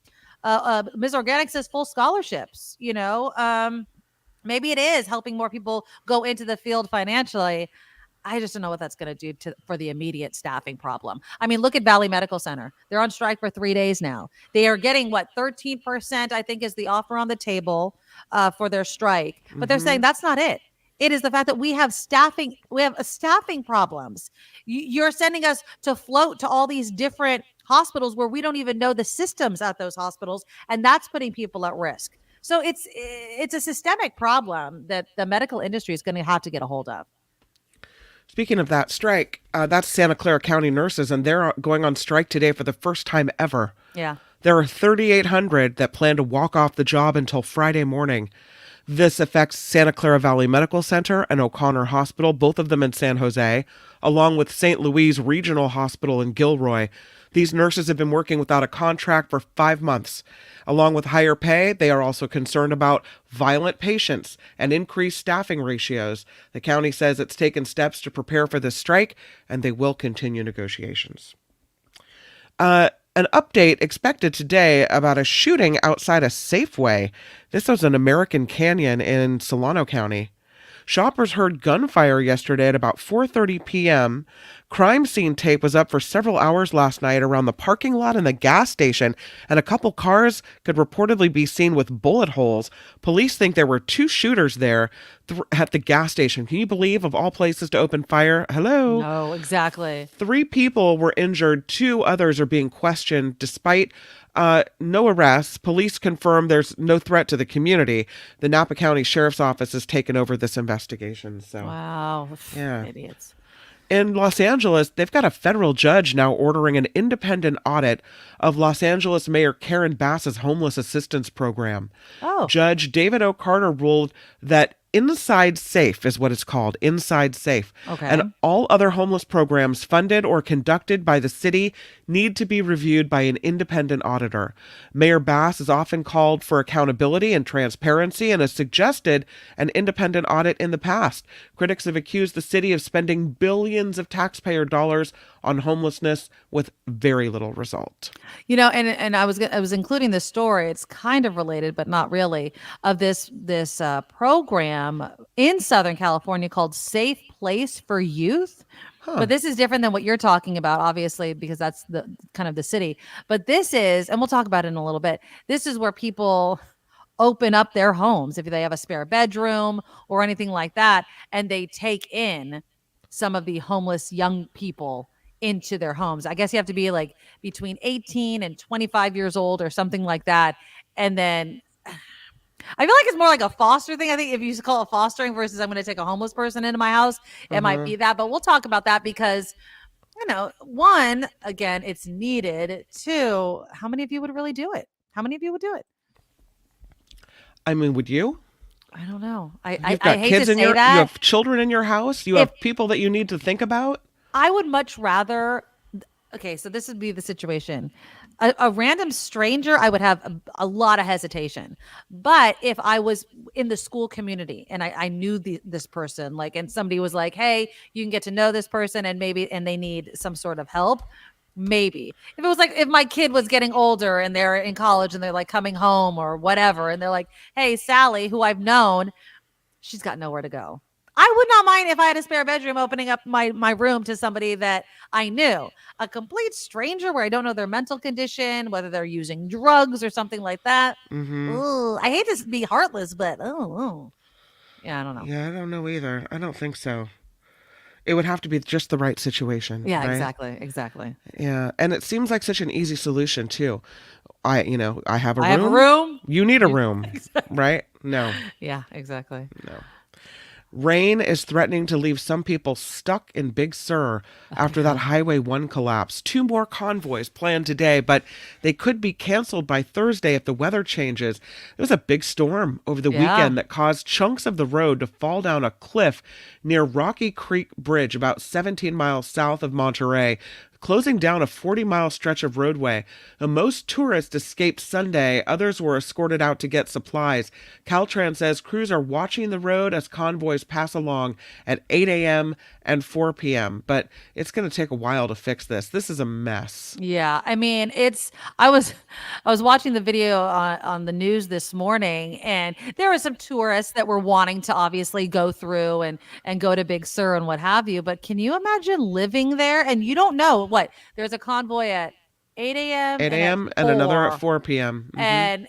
Ms. Organic says full scholarships, maybe it is helping more people go into the field financially. I just don't know what that's going to do for the immediate staffing problem. I mean, look at Valley Medical Center. They're on strike for 3 days now. They are getting 13%, I think, is the offer on the table for their strike. But they're saying that's not it. It is the fact that we have staffing problems. You're sending us to float to all these different hospitals where we don't even know the systems at those hospitals, and that's putting people at risk. So it's a systemic problem that the medical industry is going to have to get a hold of. Speaking of that strike, that's Santa Clara County nurses, and they're going on strike today for the first time ever. Yeah. There are 3,800 that plan to walk off the job until Friday morning. This affects Santa Clara Valley Medical Center and O'Connor Hospital, both of them in San Jose, along with St. Louis Regional Hospital in Gilroy. These nurses have been working without a contract for 5 months. Along with higher pay, they are also concerned about violent patients and increased staffing ratios. The county says it's taken steps to prepare for this strike, and they will continue negotiations. An update expected today about a shooting outside a Safeway. This was in American Canyon in Solano County. Shoppers heard gunfire yesterday at about 4:30 p.m. Crime scene tape was up for several hours last night around the parking lot and the gas station, and a couple cars could reportedly be seen with bullet holes. Police think there were 2 shooters there at the gas station. Can you believe, of all places to open fire? Hello? No, exactly. 3 people were injured. 2 others are being questioned despite no arrests. Police confirm there's no threat to the community. The Napa County Sheriff's Office has taken over this investigation. So, wow. Yeah. Idiots. In Los Angeles, they've got a federal judge now ordering an independent audit of Los Angeles Mayor Karen Bass's homeless assistance program. Oh. Judge David O. Carter ruled that Inside Safe is what it's called, Inside Safe. Okay. And all other homeless programs funded or conducted by the city need to be reviewed by an independent auditor. Mayor Bass is often called for accountability and transparency and has suggested an independent audit in the past. Critics have accused the city of spending billions of taxpayer dollars on homelessness with very little result. You know, and I was including this story. It's kind of related, but not really, of this program in Southern California called Safe Place for Youth. But this is different than what you're talking about, obviously, because that's the kind of the city. But this is, and we'll talk about it in a little bit. This is where people open up their homes if they have a spare bedroom or anything like that, and they take in some of the homeless young people into their homes. I guess you have to be like between 18 and 25 years old or something like that. And then I feel like it's more like a foster thing. I think if you call it fostering versus I'm going to take a homeless person into my house, it might be that. But we'll talk about that because, you know, 1, again, it's needed. 2, how many of you would really do it? How many of you would do it? I mean, would you? I don't know. You've I got hate kids to in say your, that. you have children in your house. You have people that you need to think about. I would much rather. Okay, so this would be the situation. A random stranger, I would have a lot of hesitation. But if I was in the school community and I knew this person, like, and somebody was like, hey, you can get to know this person and they need some sort of help. Maybe if it was like, if my kid was getting older and they're in college and they're like coming home or whatever, and they're like, hey, Sally, who I've known, she's got nowhere to go. I would not mind if I had a spare bedroom opening up my room to somebody that I knew. A complete stranger where I don't know their mental condition, whether they're using drugs or something like that. Ooh, I hate to be heartless, but yeah, I don't know. Yeah, I don't know either. I don't think so. It would have to be just the right situation. Yeah, right? exactly. Yeah, and it seems like such an easy solution too. I have a room. I have a room. You need a room, right? No. Yeah, exactly. No. Rain is threatening to leave some people stuck in Big Sur after that Highway 1 collapse. 2 more convoys planned today, but they could be canceled by Thursday if the weather changes. There was a big storm over the weekend that caused chunks of the road to fall down a cliff near Rocky Creek Bridge, about 17 miles south of Monterey, closing down a 40-mile stretch of roadway. Most tourists escaped Sunday. Others were escorted out to get supplies. Caltrans says crews are watching the road as convoys pass along at 8 a.m. and 4 p.m. But it's going to take a while to fix this. This is a mess. Yeah, I mean, I was watching the video on the news this morning, and there were some tourists that were wanting to obviously go through and go to Big Sur and what have you. But can you imagine living there and you don't know what? There's a convoy at 8 a.m. 8 a.m. and another at 4 p.m. And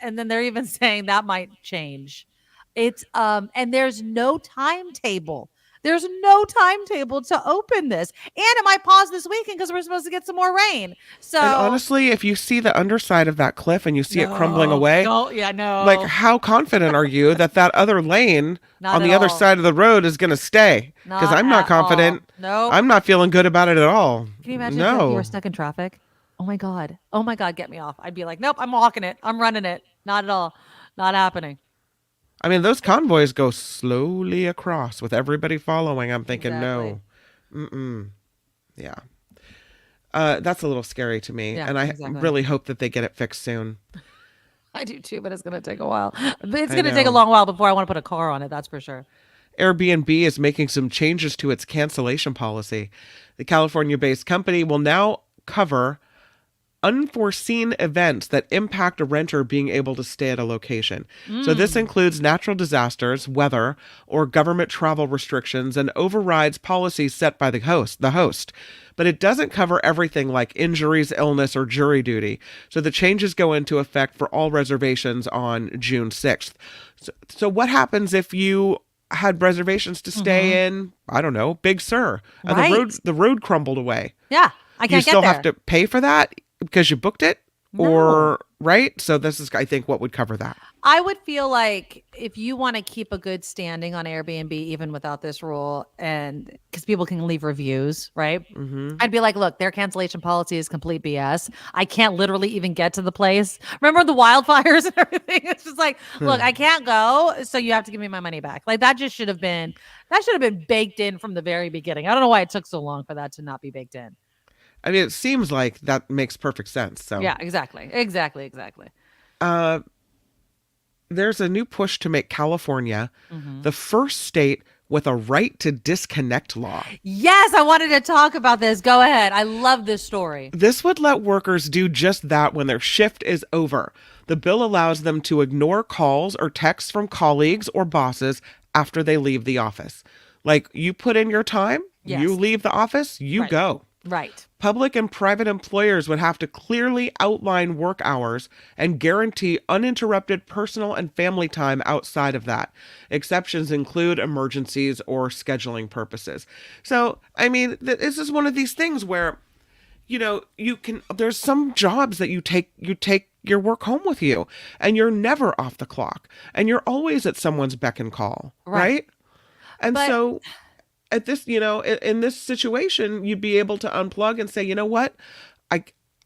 then they're even saying that might change. It's and there's no timetable. There's no timetable to open this. And it might pause this weekend because we're supposed to get some more rain. So and honestly, if you see the underside of that cliff and you see it crumbling away, like how confident are you that other lane on the other side of the road is going to stay? Because I'm not confident. No, I'm not feeling good about it at all. Can you imagine if you were stuck in traffic? Oh my God, get me off. I'd be like, nope, I'm walking it. I'm running it. Not at all. Not happening. I mean, those convoys go slowly across with everybody following. I'm thinking, Exactly. no. Yeah. That's a little scary to me. Yeah, And I exactly. really hope that they get it fixed soon. I do too, but it's going to take a while. It's I going to take a know. long while before I want to put a car on it. That's for sure. Airbnb is making some changes to its cancellation policy. The California-based company will now cover unforeseen events that impact a renter being able to stay at a location. So this includes natural disasters, weather, or government travel restrictions, and overrides policies set by the host. But it doesn't cover everything like injuries, illness, or jury duty. So the changes go into effect for all reservations on June 6th. So what happens if you had reservations to stay in, I don't know, Big Sur, and the road crumbled away? Yeah, I can't You still get there. have to pay for that because you booked it? Or right? So this is, I think, what would cover that. I would feel like if you want to keep a good standing on Airbnb, even without this rule, and because people can leave reviews, right? I'd be like, look, their cancellation policy is complete BS. I can't literally even get to the place. Remember the wildfires and everything? It's just like, look, I can't go, so you have to give me my money back. Like that should have been baked in from the very beginning. I don't know why it took so long for that to not be baked in. I mean, it seems like that makes perfect sense. So yeah, exactly. There's a new push to make California the first state with a right to disconnect law. Yes, I wanted to talk about this. Go ahead. I love this story. This would let workers do just that when their shift is over. The bill allows them to ignore calls or texts from colleagues or bosses after they leave the office. Like, you put in your time, you leave the office, you go. Right. Public and private employers would have to clearly outline work hours and guarantee uninterrupted personal and family time outside of that. Exceptions include emergencies or scheduling purposes. So, I mean, this is one of these things where, there's some jobs that you take your work home with you and you're never off the clock and you're always at someone's beck and call, right? And so at this, in this situation, you'd be able to unplug and say, you know what?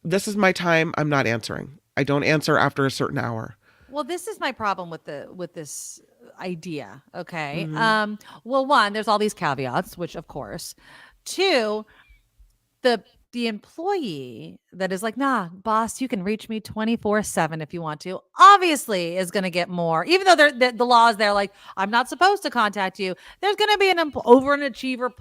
This is my time. I'm not answering. I don't answer after a certain hour. Well, this is my problem with this idea. Okay. Well, one, there's all these caveats, which of course. Two, the employee that is like, nah, boss, you can reach me 24/7 if you want to, obviously is going to get more, even though the law is there. Like, I'm not supposed to contact you. There's going to be an overachiever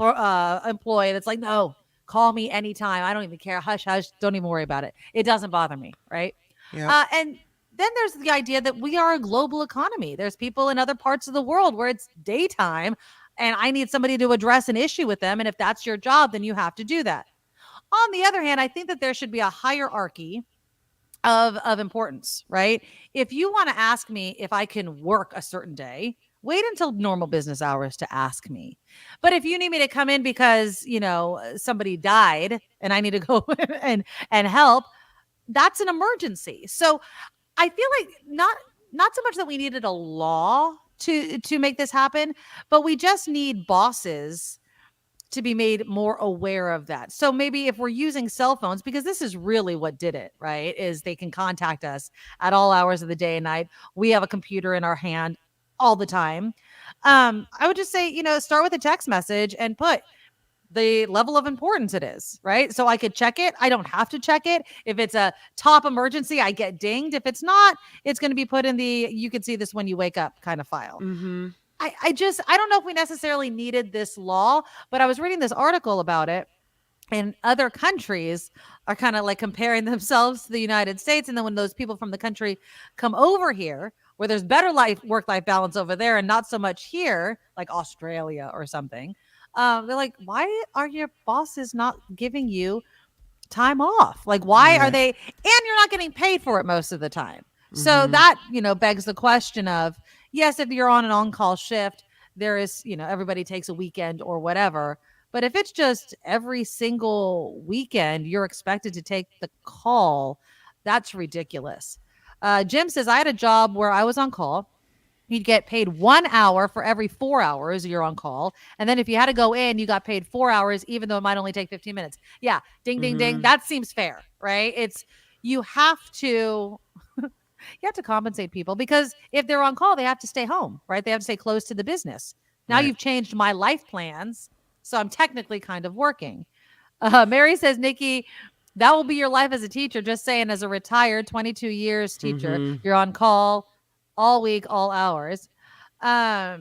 employee that's like, no, call me anytime. I don't even care. Hush, hush. Don't even worry about it. It doesn't bother me. Right. Yeah. And then there's the idea that we are a global economy. There's people in other parts of the world where it's daytime and I need somebody to address an issue with them. And if that's your job, then you have to do that. On the other hand, I think that there should be a hierarchy of importance, right? If you want to ask me if I can work a certain day, wait until normal business hours to ask me. But if you need me to come in because, somebody died and I need to go and help, that's an emergency. So I feel like not so much that we needed a law to make this happen, but we just need bosses to be made more aware of that. So maybe if we're using cell phones, because this is really what did it, right? Is they can contact us at all hours of the day and night. We have a computer in our hand all the time. I would just say, start with a text message and put the level of importance it is, right? So I could check it. I don't have to check it. If it's a top emergency, I get dinged. If it's not, it's going to be put in the, you can see this when you wake up kind of file. I don't know if we necessarily needed this law, but I was reading this article about it, and other countries are kind of like comparing themselves to the United States. And then when those people from the country come over here, where there's better work-life balance over there and not so much here, like Australia or something, they're like, why are your bosses not giving you time off? Like, why are they, and you're not getting paid for it most of the time. So that, begs the question of, yes, if you're on an on-call shift, there is, everybody takes a weekend or whatever. But if it's just every single weekend, you're expected to take the call, that's ridiculous. Jim says, I had a job where I was on call. You'd get paid 1 hour for every 4 hours you're on call. And then if you had to go in, you got paid 4 hours, even though it might only take 15 minutes. Yeah. Ding, ding, ding. That seems fair, right? You have to You have to compensate people because if they're on call, they have to stay home, right? They have to stay close to the business. Now Right. you've changed my life plans, so I'm technically kind of working. Mary says, Nikki, that will be your life as a teacher. Just saying, as a retired 22 years teacher, you're on call all week, all hours. Doug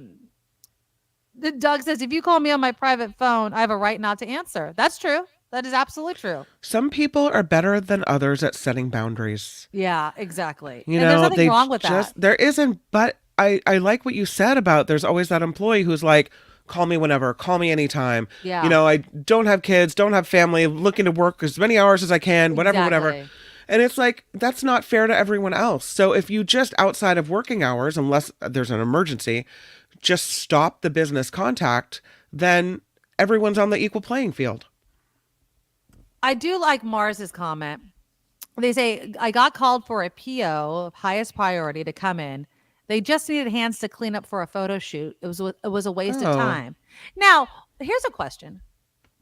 says, if you call me on my private phone, I have a right not to answer. That's true. That is absolutely true. Some people are better than others at setting boundaries. Yeah, exactly. You and know, there's nothing wrong with that. There isn't, but I like what you said about there's always that employee who's like, call me whenever, call me anytime. Yeah. You know, I don't have kids, don't have family, looking to work as many hours as I can, whatever. And it's like, that's not fair to everyone else. So if you just outside of working hours, unless there's an emergency, just stop the business contact, then everyone's on the equal playing field. I do like Mars's comment. They say, I got called for a PO, highest priority, to come in. They just needed hands to clean up for a photo shoot. It was a waste of time. Now, here's a question.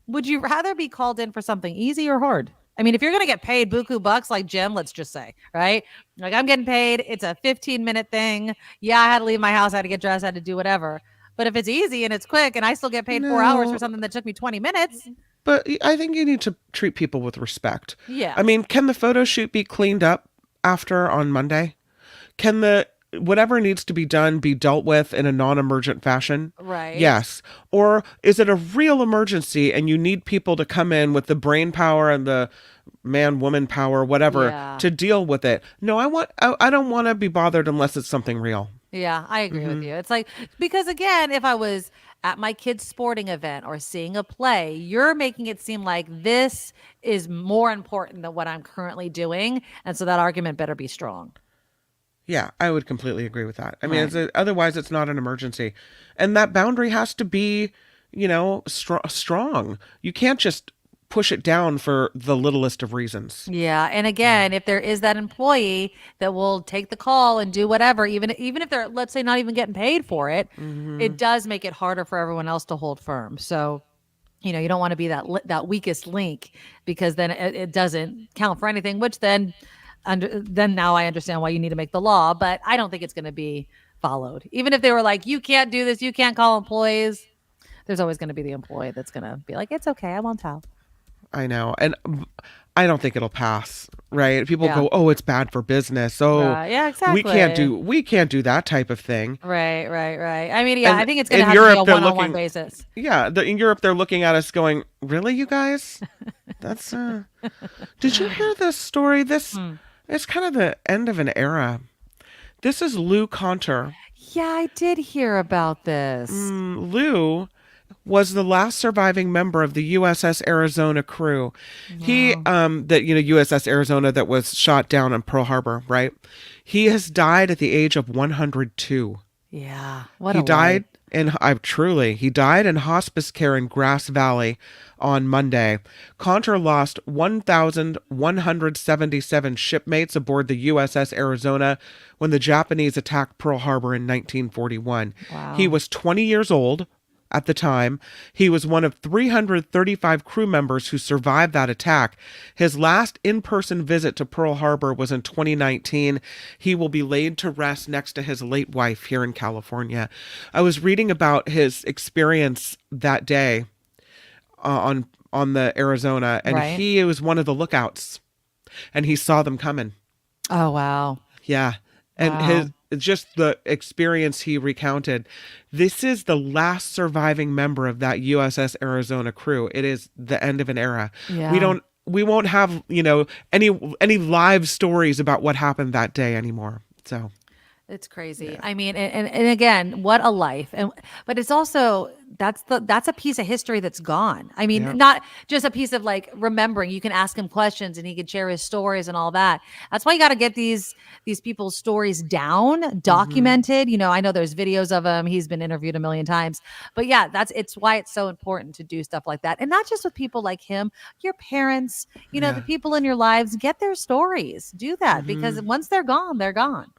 Would you rather be called in for something easy or hard? I mean, if you're going to get paid buku bucks like Jim, let's just say, right? Like, I'm getting paid. It's a 15-minute thing. Yeah, I had to leave my house. I had to get dressed. I had to do whatever. But if it's easy and it's quick and I still get paid 4 hours for something that took me 20 minutes. But I think you need to treat people with respect. Yeah. I mean, can the photo shoot be cleaned up after on Monday? Can whatever needs to be done be dealt with in a non-emergent fashion? Right. Yes. Or is it a real emergency and you need people to come in with the brain power and the man-woman power, whatever, to deal with it? No, I don't want to be bothered unless it's something real. Yeah, I agree with you. It's like, because again, if I was at my kid's sporting event or seeing a play, you're making it seem like this is more important than what I'm currently doing. And so that argument better be strong. Yeah, I would completely agree with that. I mean, otherwise it's not an emergency. And that boundary has to be, strong. You can't just push it down for the littlest of reasons. Yeah. And again, if there is that employee that will take the call and do whatever, even if they're, let's say, not even getting paid for it, it does make it harder for everyone else to hold firm. So, you don't want to be that weakest link, because then it doesn't count for anything, which then now I understand why you need to make the law, but I don't think it's going to be followed. Even if they were like, you can't do this, you can't call employees, there's always going to be the employee that's going to be like, it's okay, I won't tell. I know. And I don't think it'll pass, right? People go, oh, it's bad for business. Oh, yeah, exactly. We can't do that type of thing. Right. I mean, I think it's going to have to be a one-on-one basis. Yeah. In Europe, they're looking at us going, really, you guys? That's, did you hear this story? It's kind of the end of an era. This is Lou Conter. Yeah, I did hear about this. Lou was the last surviving member of the USS Arizona crew. Wow. He, USS Arizona that was shot down in Pearl Harbor, right? He has died at the age of 102. Yeah. He died in hospice care in Grass Valley on Monday. Conter lost 1,177 shipmates aboard the USS Arizona when the Japanese attacked Pearl Harbor in 1941. Wow. He was 20 years old at the time. He was one of 335 crew members who survived that attack. His last in-person visit to Pearl Harbor was in 2019. He will be laid to rest next to his late wife here in California. I was reading about his experience that day on the Arizona, and he was one of the lookouts, and he saw them coming. Oh, wow. Yeah. And just the experience he recounted. This is the last surviving member of that USS Arizona crew. It is the end of an era. Yeah. We won't have, any live stories about what happened that day anymore. So it's crazy. Yeah. I mean, and again, what a life. But it's also, that's a piece of history that's gone. I mean, not just a piece of like remembering. You can ask him questions and he can share his stories and all that. That's why you got to get these people's stories down, documented. I know there's videos of him. He's been interviewed a million times. But yeah, it's why it's so important to do stuff like that. And not just with people like him, your parents, the people in your lives, get their stories. Do that because once they're gone, they're gone.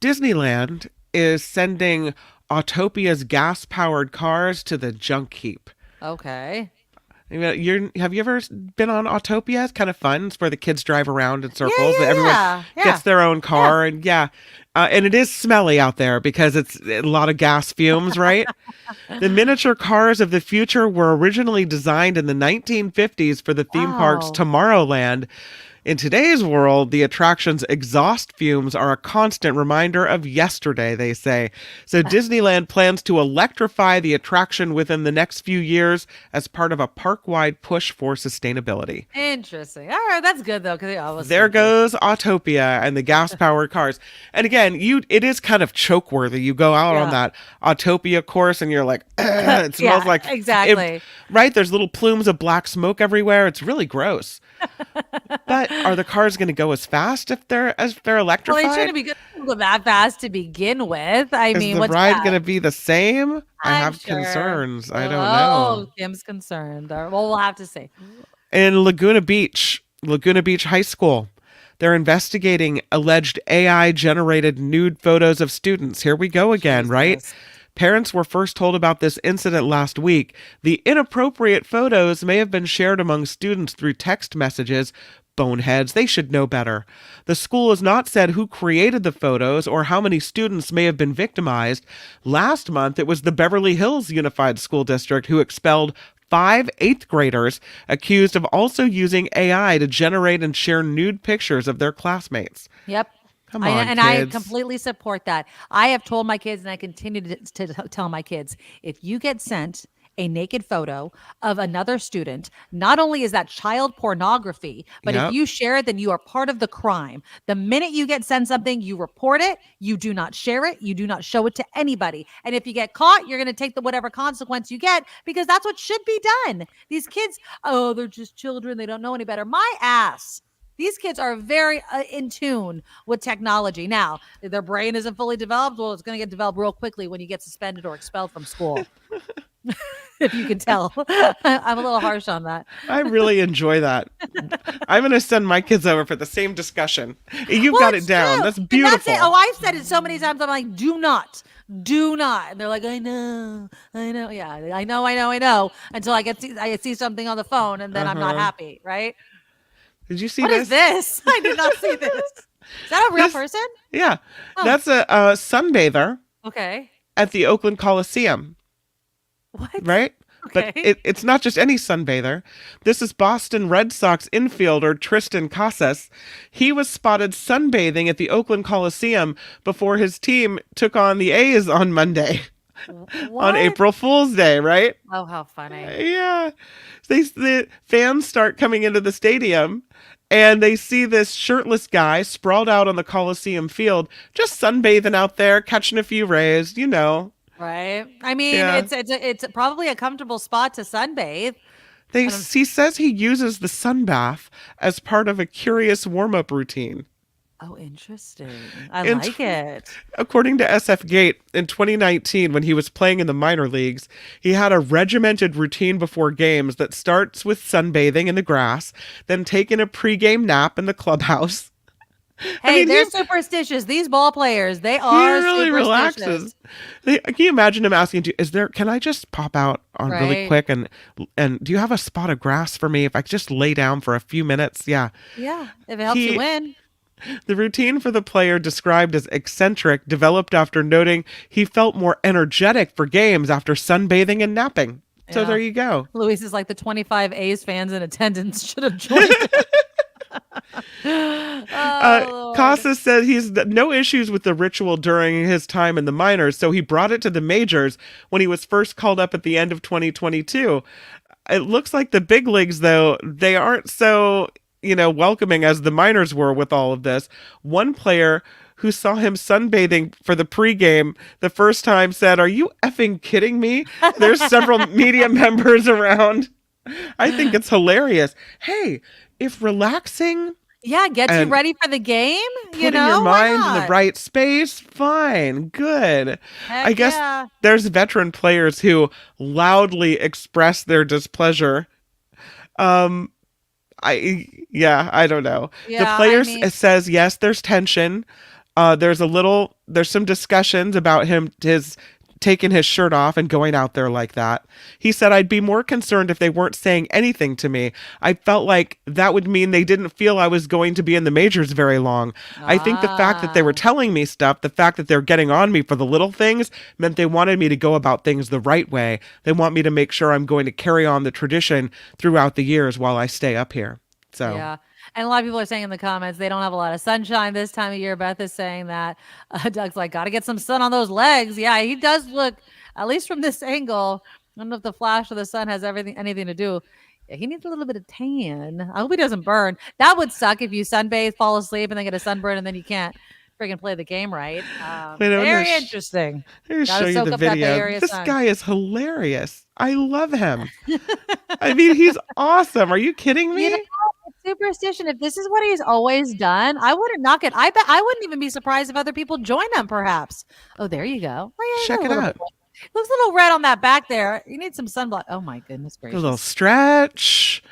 Disneyland is sending Autopia's gas-powered cars to the junk heap. Okay. Have you ever been on Autopia? It's kind of fun. It's where the kids drive around in circles. Yeah, Everyone gets their own car, and and it is smelly out there because it's a lot of gas fumes, right? The miniature cars of the future were originally designed in the 1950s for the theme park's Tomorrowland. In today's world, the attraction's exhaust fumes are a constant reminder of yesterday, they say. So Disneyland plans to electrify the attraction within the next few years as part of a park-wide push for sustainability. Interesting. All right, that's good though, because there goes Autopia and the gas-powered cars. And again, it is kind of choke-worthy. You go out on that Autopia course, and you're like, it smells like exactly right. There's little plumes of black smoke everywhere. It's really gross. But are the cars going to go as fast if they're electrified? Well, they shouldn't be going that fast to begin with. Is the ride going to be the same? I have concerns. I don't know. Oh, Kim's concerned. Well, we'll have to see. In Laguna Beach High School, they're investigating alleged AI-generated nude photos of students. Here we go again, right? Parents were first told about this incident last week. The inappropriate photos may have been shared among students through text messages. Boneheads, they should know better. The school has not said who created the photos or how many students may have been victimized. Last month, it was the Beverly Hills Unified School District who expelled 5 8th graders accused of also using AI to generate and share nude pictures of their classmates. Yep. Come on, kids. I completely support that. I have told my kids, and I continue to tell my kids, if you get sent a naked photo of another student, not only is that child pornography, but if you share it, then you are part of the crime. The minute you get sent something, you report it, you do not share it, you do not show it to anybody. And if you get caught, you're going to take whatever consequence you get, because that's what should be done. These kids, they're just children. They don't know any better. My ass. These kids are very in tune with technology. Now, if their brain isn't fully developed, well, it's going to get developed real quickly when you get suspended or expelled from school. If you can tell. I'm a little harsh on that. I really enjoy that. I'm going to send my kids over for the same discussion. You've got it down. That's beautiful. That's it. I've said it so many times. I'm like, do not. And they're like, I know. Yeah, I know. Until I see something on the phone, and then I'm not happy, right? Did you see what this? What is this? I did not see this. Is that a real person? Yeah. That's a sunbather. Okay. At the Oakland Coliseum. What? Right? Okay. But it's not just any sunbather. This is Boston Red Sox infielder Tristan Casas. He was spotted sunbathing at the Oakland Coliseum before his team took on the A's on Monday. On April Fool's Day, right? Oh, how funny. Yeah. The fans start coming into the stadium, and they see this shirtless guy sprawled out on the Coliseum field, just sunbathing out there, catching a few rays, Right. I mean, it's probably a comfortable spot to sunbathe. He says he uses the sun bath as part of a curious warm-up routine. Oh, interesting. I like it. According to SF Gate, in 2019, when he was playing in the minor leagues, he had a regimented routine before games that starts with sunbathing in the grass, then taking a pregame nap in the clubhouse. Hey, they're superstitious. These ball players, they are really superstitious. Relaxes. Can you imagine him asking, can I just pop out on really quick and do you have a spot of grass for me if I just lay down for a few minutes? Yeah. Yeah, if it helps you win. The routine for the player, described as eccentric, developed after noting he felt more energetic for games after sunbathing and napping. So there you go. Luis is like the 25 A's fans in attendance should have joined. Casas said he's no issues with the ritual during his time in the minors, so he brought it to the majors when he was first called up at the end of 2022. It looks like the big leagues, though, they aren't so welcoming as the minors were with all of this. One player who saw him sunbathing for the pregame the first time said, "Are you effing kidding me? There's several media members around." I think it's hilarious. Hey, if relaxing gets you ready for the game, putting your mind in the right space, fine, good. Heck I guess there's veteran players who loudly express their displeasure. I don't know. Yeah, the player says, yes, there's tension. There's some discussions about his taking his shirt off and going out there like that. He said, I'd be more concerned if they weren't saying anything to me. I felt like that would mean they didn't feel I was going to be in the majors very long. I think the fact that they were telling me stuff, the fact that they're getting on me for the little things, meant they wanted me to go about things the right way. They want me to make sure I'm going to carry on the tradition throughout the years while I stay up here. So yeah. And a lot of people are saying in the comments they don't have a lot of sunshine this time of year. Beth is saying that. Doug's like, got to get some sun on those legs. Yeah, he does look, at least from this angle, I don't know if the flash of the sun has anything to do. Yeah, he needs a little bit of tan. I hope he doesn't burn. That would suck if you sunbathe, fall asleep, and then get a sunburn, and then you can't friggin' play the game right. Very interesting. Let me show you the video. This guy is hilarious. I love him. I mean, he's awesome. Are you kidding me? You know, superstition. If this is what he's always done, I wouldn't knock it. I bet I wouldn't even be surprised if other people join him. Perhaps. Oh, there you go. Oh, yeah, check it out. Looks a little red on that back there. You need some sunblock. Oh my goodness gracious. A little stretch.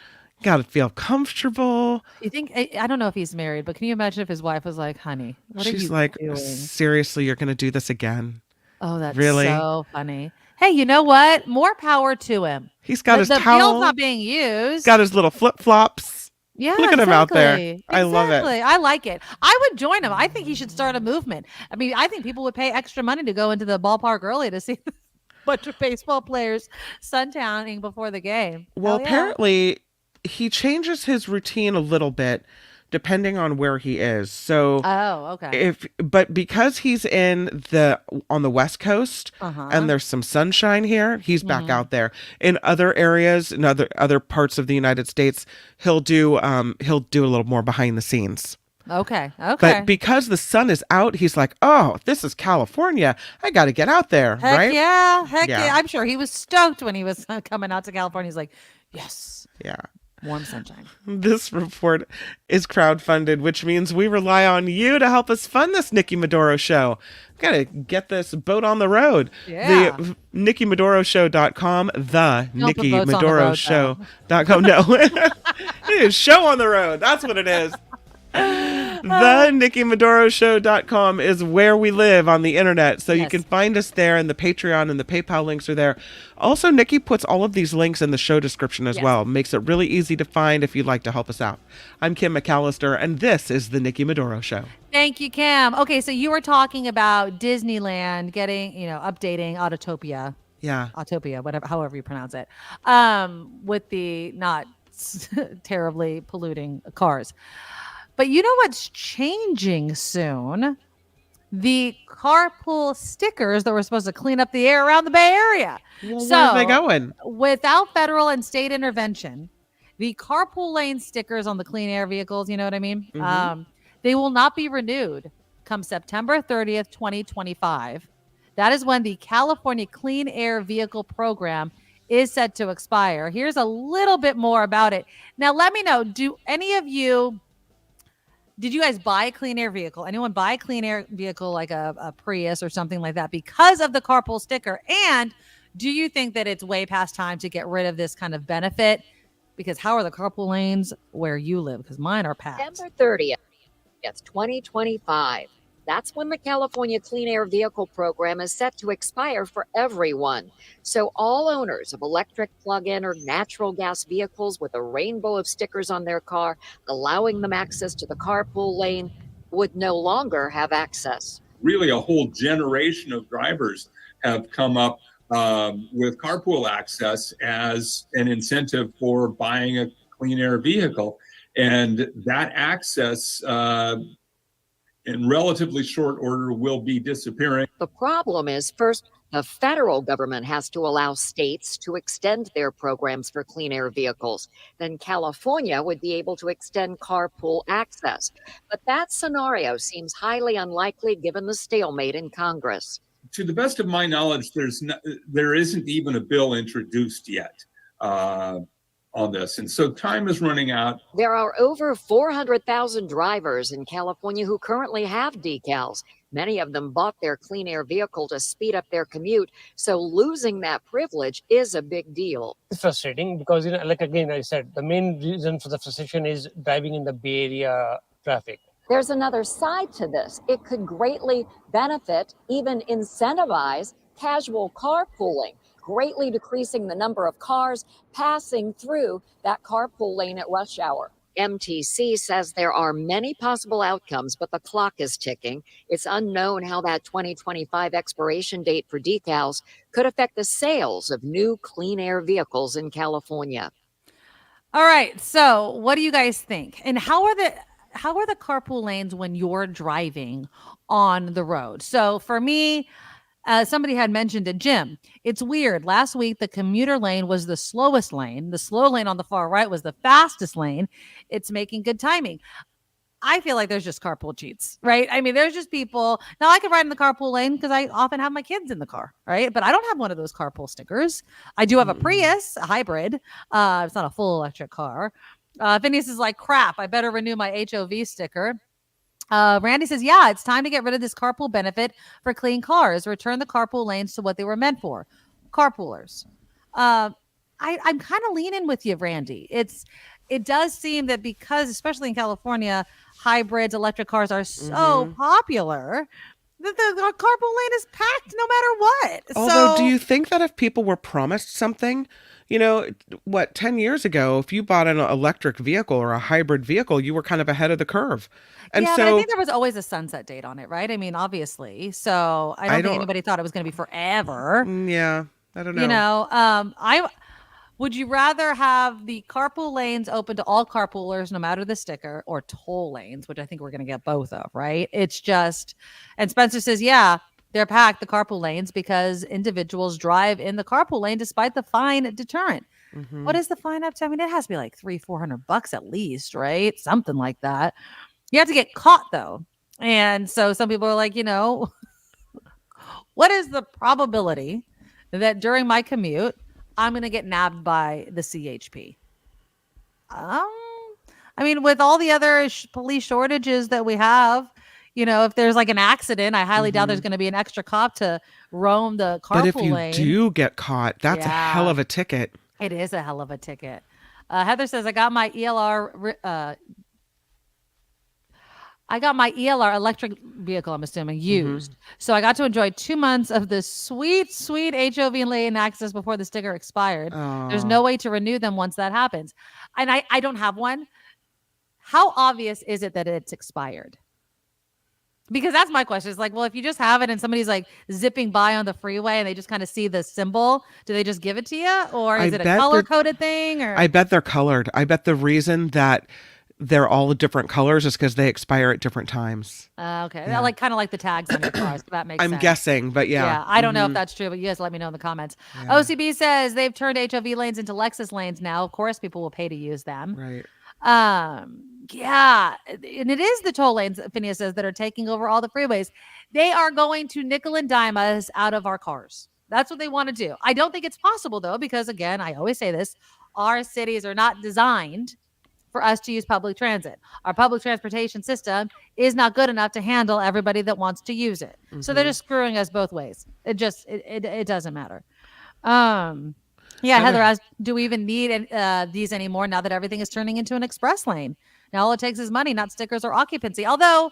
Got to feel comfortable. You think, I don't know if he's married, but can you imagine if his wife was like, honey, what She's are you like, doing? Seriously, you're going to do this again? Oh, that's really so funny. Hey, you know what? More power to him. He's got his the towel. field's not being used. Got his little flip-flops. Yeah, look at him out there. I love it. I like it. I would join him. I think he should start a movement. I mean, I think people would pay extra money to go into the ballpark early to see a bunch of baseball players suntowning before the game. Well, apparently he changes his routine a little bit depending on where he is. So, okay. But because he's on the West Coast and there's some sunshine here, he's back out there. In other areas, in other parts of the United States, he'll do a little more behind the scenes. Okay. But because the sun is out, he's like, oh, this is California. I got to get out there, right? Yeah. Heck yeah. I'm sure he was stoked when he was coming out to California. He's like, yes. Yeah. Warm sunshine. This report is crowdfunded, which means we rely on you to help us fund this Nikki Maduro show. Gotta get this boat on the road. Yeah. The NikkiMaduroShow.com, the NikkiMaduroShow.com. No. It is show on the road. That's what it is. The NikkiMaduroShow.com is where we live on the internet. So you can find us there, and the Patreon and the PayPal links are there. Also, Nikki puts all of these links in the show description as well. Makes it really easy to find if you'd like to help us out. I'm Kim McAllister, and this is the Nikki Maduro Show. Thank you, Kim. Okay, so you were talking about Disneyland getting, updating Autotopia. Yeah. Autopia, however you pronounce it. With the not terribly polluting cars. But you know what's changing soon? The carpool stickers that were supposed to clean up the air around the Bay Area. Well, where are they going? Without federal and state intervention, the carpool lane stickers on the clean air vehicles, you know what I mean? Mm-hmm. They will not be renewed come September 30th, 2025. That is when the California Clean Air Vehicle Program is set to expire. Here's a little bit more about it. Now, let me know, did you guys buy a clean air vehicle? Anyone buy a clean air vehicle like a Prius or something like that because of the carpool sticker? And do you think that it's way past time to get rid of this kind of benefit? Because how are the carpool lanes where you live? Because mine are packed. September 30th, 2025. That's when the California Clean Air Vehicle Program is set to expire for everyone. So all owners of electric, plug-in, or natural gas vehicles with a rainbow of stickers on their car, allowing them access to the carpool lane, would no longer have access. Really, a whole generation of drivers have come up with carpool access as an incentive for buying a clean air vehicle. And that access in relatively short order will be disappearing. The problem is, first, the federal government has to allow states to extend their programs for clean air vehicles. Then California would be able to extend carpool access. But that scenario seems highly unlikely given the stalemate in Congress. To the best of my knowledge, there isn't even a bill introduced yet on this. And so time is running out. There are over 400,000 drivers in California who currently have decals. Many of them bought their clean air vehicle to speed up their commute. So losing that privilege is a big deal. It's frustrating because, like again, I said, the main reason for the frustration is driving in the Bay Area traffic. There's another side to this. It could greatly benefit, even incentivize casual carpooling, greatly decreasing the number of cars passing through that carpool lane at rush hour. MTC says there are many possible outcomes, but the clock is ticking. It's unknown how that 2025 expiration date for decals could affect the sales of new clean air vehicles in California. All right. So what do you guys think? And how are the carpool lanes when you're driving on the road? So for me, somebody had mentioned it, Jim. It's weird. Last week, the commuter lane was the slowest lane. The slow lane on the far right was the fastest lane. It's making good timing. I feel like there's just carpool cheats, right? I mean, there's just people. Now, I could ride in the carpool lane because I often have my kids in the car, right? But I don't have one of those carpool stickers. I do have a Prius, a hybrid. It's not a full electric car. Phineas is like, crap, I better renew my HOV sticker. Randy says, yeah, it's time to get rid of this carpool benefit for clean cars. Return the carpool lanes to what they were meant for. Carpoolers. I'm kind of leaning with you, Randy. It does seem that because, especially in California, hybrids, electric cars are so popular that the carpool lane is packed no matter what. Although, do you think that if people were promised something, 10 years ago, if you bought an electric vehicle or a hybrid vehicle, you were kind of ahead of the curve. And yeah, so, but I think there was always a sunset date on it, right? I mean, obviously. So I don't think anybody thought it was going to be forever. Yeah, I don't know. Would you rather have the carpool lanes open to all carpoolers, no matter the sticker, or toll lanes, which I think we're going to get both of, right? It's just, and Spencer says, yeah, they're packed, the carpool lanes, because individuals drive in the carpool lane despite the fine deterrent. Mm-hmm. What is the fine up to? I mean, it has to be like $300-400 at least, right? Something like that. You have to get caught though. And so some people are like, what is the probability that during my commute, I'm going to get nabbed by the CHP? I mean, with all the other police shortages that we have, if there's like an accident, I highly doubt there's going to be an extra cop to roam the carpool lane. But if you do get caught, that's a hell of a ticket. It is a hell of a ticket. Heather says, I got my ELR electric vehicle, I'm assuming, used. So I got to enjoy 2 months of this sweet, sweet HOV lane access before the sticker expired. There's no way to renew them once that happens. And I don't have one. How obvious is it that it's expired? Because that's my question. It's like, well, if you just have it and somebody's like zipping by on the freeway and they just kind of see the symbol, do they just give it to you? Or is it a color-coded thing? Or I bet they're colored. I bet the reason that they're all different colors is because they expire at different times. Okay. Yeah. Kind of like the tags on your cars. That makes sense. I'm guessing, but yeah. Yeah. I don't know if that's true, but you guys let me know in the comments. Yeah. OCB says they've turned HOV lanes into Lexus lanes now. Of course, people will pay to use them. Right. Yeah. And it is the toll lanes, Phineas says, that are taking over all the freeways. They are going to nickel and dime us out of our cars. That's what they want to do. I don't think it's possible, though, because, again, I always say this, our cities are not designed for us to use public transit. Our public transportation system is not good enough to handle everybody that wants to use it. So they're just screwing us both ways. It doesn't matter. Heather asked, do we even need these anymore now that everything is turning into an express lane? Now all it takes is money, not stickers or occupancy. Although,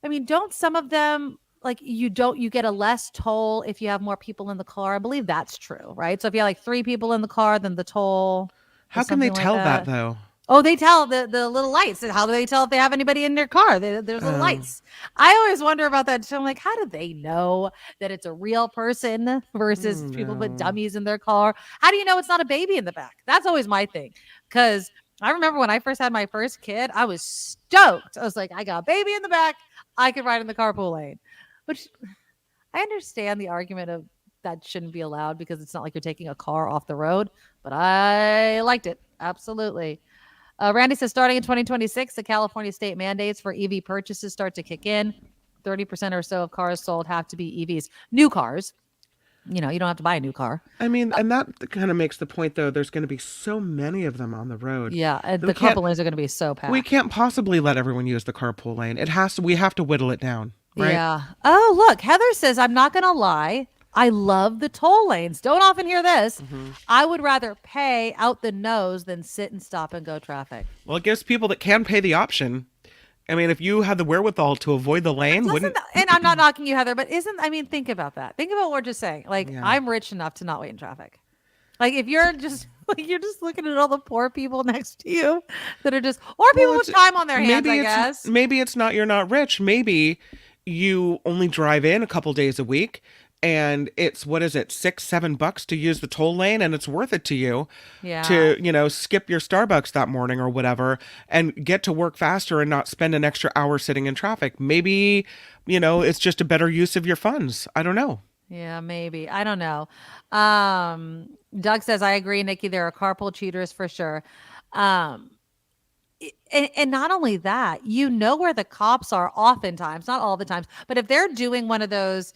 I mean, don't some of them, you get a less toll if you have more people in the car? I believe that's true, right? So if you have like 3 people in the car, then the toll. How can they tell that though? Oh, they tell the little lights. How do they tell if they have anybody in their car? There's little lights. I always wonder about that. So I'm like, how do they know that it's a real person versus people put dummies in their car? How do you know it's not a baby in the back? That's always my thing. Because I remember when I first had my first kid, I was stoked. I was like, I got a baby in the back. I can ride in the carpool lane. Which I understand the argument of that shouldn't be allowed because it's not like you're taking a car off the road. But I liked it. Absolutely. Randy says, starting in 2026, the California state mandates for EV purchases start to kick in. 30% or so of cars sold have to be EVs. New cars. You don't have to buy a new car. I mean, and that kind of makes the point, though. There's going to be so many of them on the road. Yeah, the carpool lanes are going to be so packed. We can't possibly let everyone use the carpool lane. We have to whittle it down, right? Yeah. Oh, look, Heather says, I'm not going to lie. I love the toll lanes. Don't often hear this. I would rather pay out the nose than sit and stop and go traffic. Well, it gives people that can pay the option. I mean, if you had the wherewithal to avoid the lane, wouldn't... And I'm not knocking you, Heather, but think about that. Think about what we're just saying. Like, I'm rich enough to not wait in traffic. Like, if you're just looking at all the poor people next to you that are just, or people with time on their hands, I guess. Maybe it's not, you're not rich. Maybe you only drive in a couple days a week and it's, what is it, $6-7 to use the toll lane, and it's worth it to you to, skip your Starbucks that morning or whatever and get to work faster and not spend an extra hour sitting in traffic. Maybe, it's just a better use of your funds. I don't know. Yeah, maybe. I don't know. Doug says, I agree, Nikki. There are carpool cheaters for sure. And not only that, where the cops are oftentimes, not all the times, but if they're doing one of those,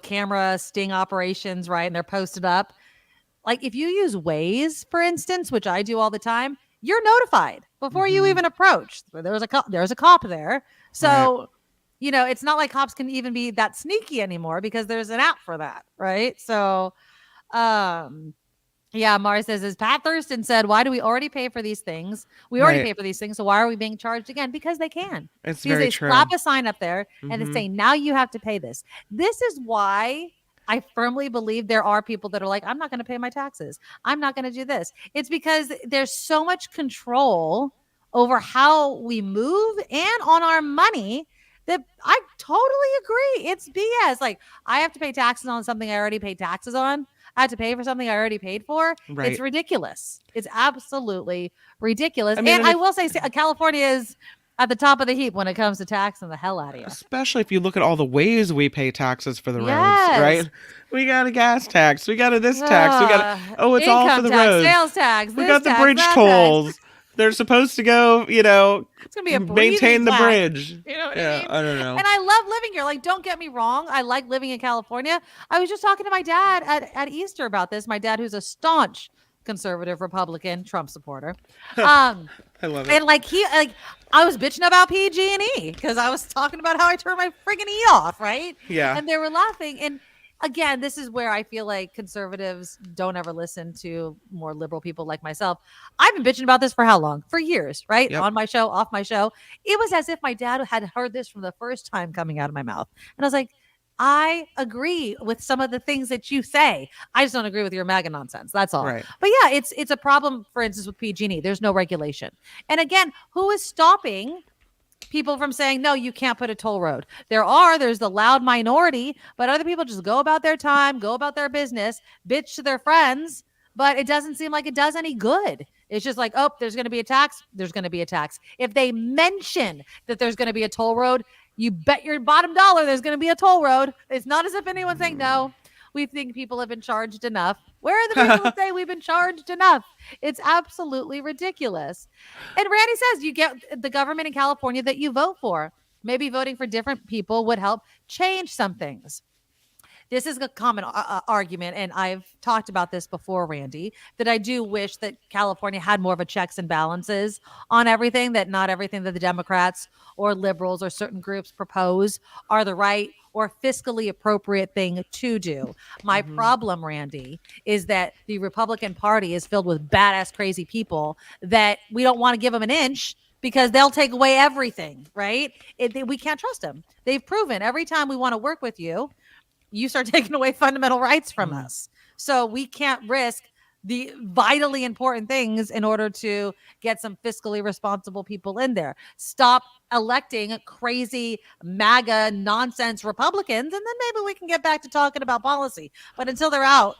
camera sting operations, right, and they're posted up, like if you use Waze, for instance, which I do all the time, you're notified before you even approach. There's a cop there. So, it's not like cops can even be that sneaky anymore because there's an app for that, right? So, Mara says, as Pat Thurston said, why do we already pay for these things? We already pay for these things. So why are we being charged again? Because they can. It's because very they true. slap a sign up there and it's saying, now you have to pay this. This is why I firmly believe there are people that are like, I'm not going to pay my taxes. I'm not going to do this. It's because there's so much control over how we move and on our money that I totally agree. It's BS. Like, I have to pay taxes on something I already paid taxes on. I had to pay for something I already paid for. Right. It's ridiculous. It's absolutely ridiculous. I will say California is at the top of the heap when it comes to taxing the hell out of you. Especially if you look at all the ways we pay taxes for the roads, right? We got a gas tax. We got a this tax. We got it's all for the tax, roads. Sales tax. We got the bridge tolls. They're supposed to go, it's gonna be maintain the bridge. You know what I mean? I don't know. And I love living here. Like, don't get me wrong. I like living in California. I was just talking to my dad at Easter about this. My dad, who's a staunch conservative Republican Trump supporter. I love it. And I was bitching about PG&E because I was talking about how I turned my friggin' E off, right? Yeah. And they were laughing. And again, this is where I feel like conservatives don't ever listen to more liberal people like myself. I've been bitching about this for how long? For years, right? Yep. On my show, off my show. It was as if my dad had heard this from the first time coming out of my mouth. And I was like, I agree with some of the things that you say. I just don't agree with your MAGA nonsense. That's all. Right. But yeah, it's a problem, for instance, with PG&E. There's no regulation. And again, who is stopping people from saying, no, you can't put a toll road? There's the loud minority, but other people just go about their time, go about their business, bitch to their friends, but it doesn't seem like it does any good. It's just like, oh, there's going to be a tax. There's going to be a tax. If they mention that there's going to be a toll road, you bet your bottom dollar there's going to be a toll road. It's not as if anyone's saying, no, we think people have been charged enough. Where are the people who say we've been charged enough? It's absolutely ridiculous. And Randy says you get the government in California that you vote for. Maybe voting for different people would help change some things. This is a common argument, and I've talked about this before, Randy, that I do wish that California had more of a checks and balances on everything, that not everything that the Democrats or liberals or certain groups propose are the right or fiscally appropriate thing to do. My problem, Randy, is that the Republican Party is filled with badass, crazy people that we don't want to give them an inch because they'll take away everything, right? We can't trust them. They've proven every time we want to work with you, you start taking away fundamental rights from us. So we can't risk the vitally important things in order to get some fiscally responsible people in there. Stop electing crazy MAGA nonsense Republicans, and then maybe we can get back to talking about policy. But until they're out,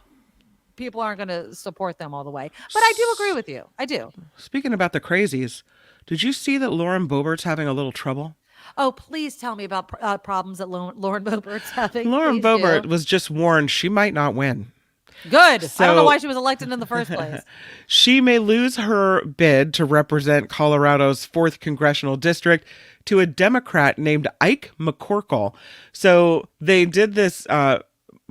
people aren't going to support them all the way. But I do agree with you. I do. Speaking about the crazies, did you see that Lauren Boebert's having a little trouble? Oh, please tell me about problems that Lauren Boebert's having. Lauren Boebert was just warned she might not win. Good. I don't know why she was elected in the first place. She may lose her bid to represent Colorado's 4th congressional district to a Democrat named Ike McCorkle. So they did this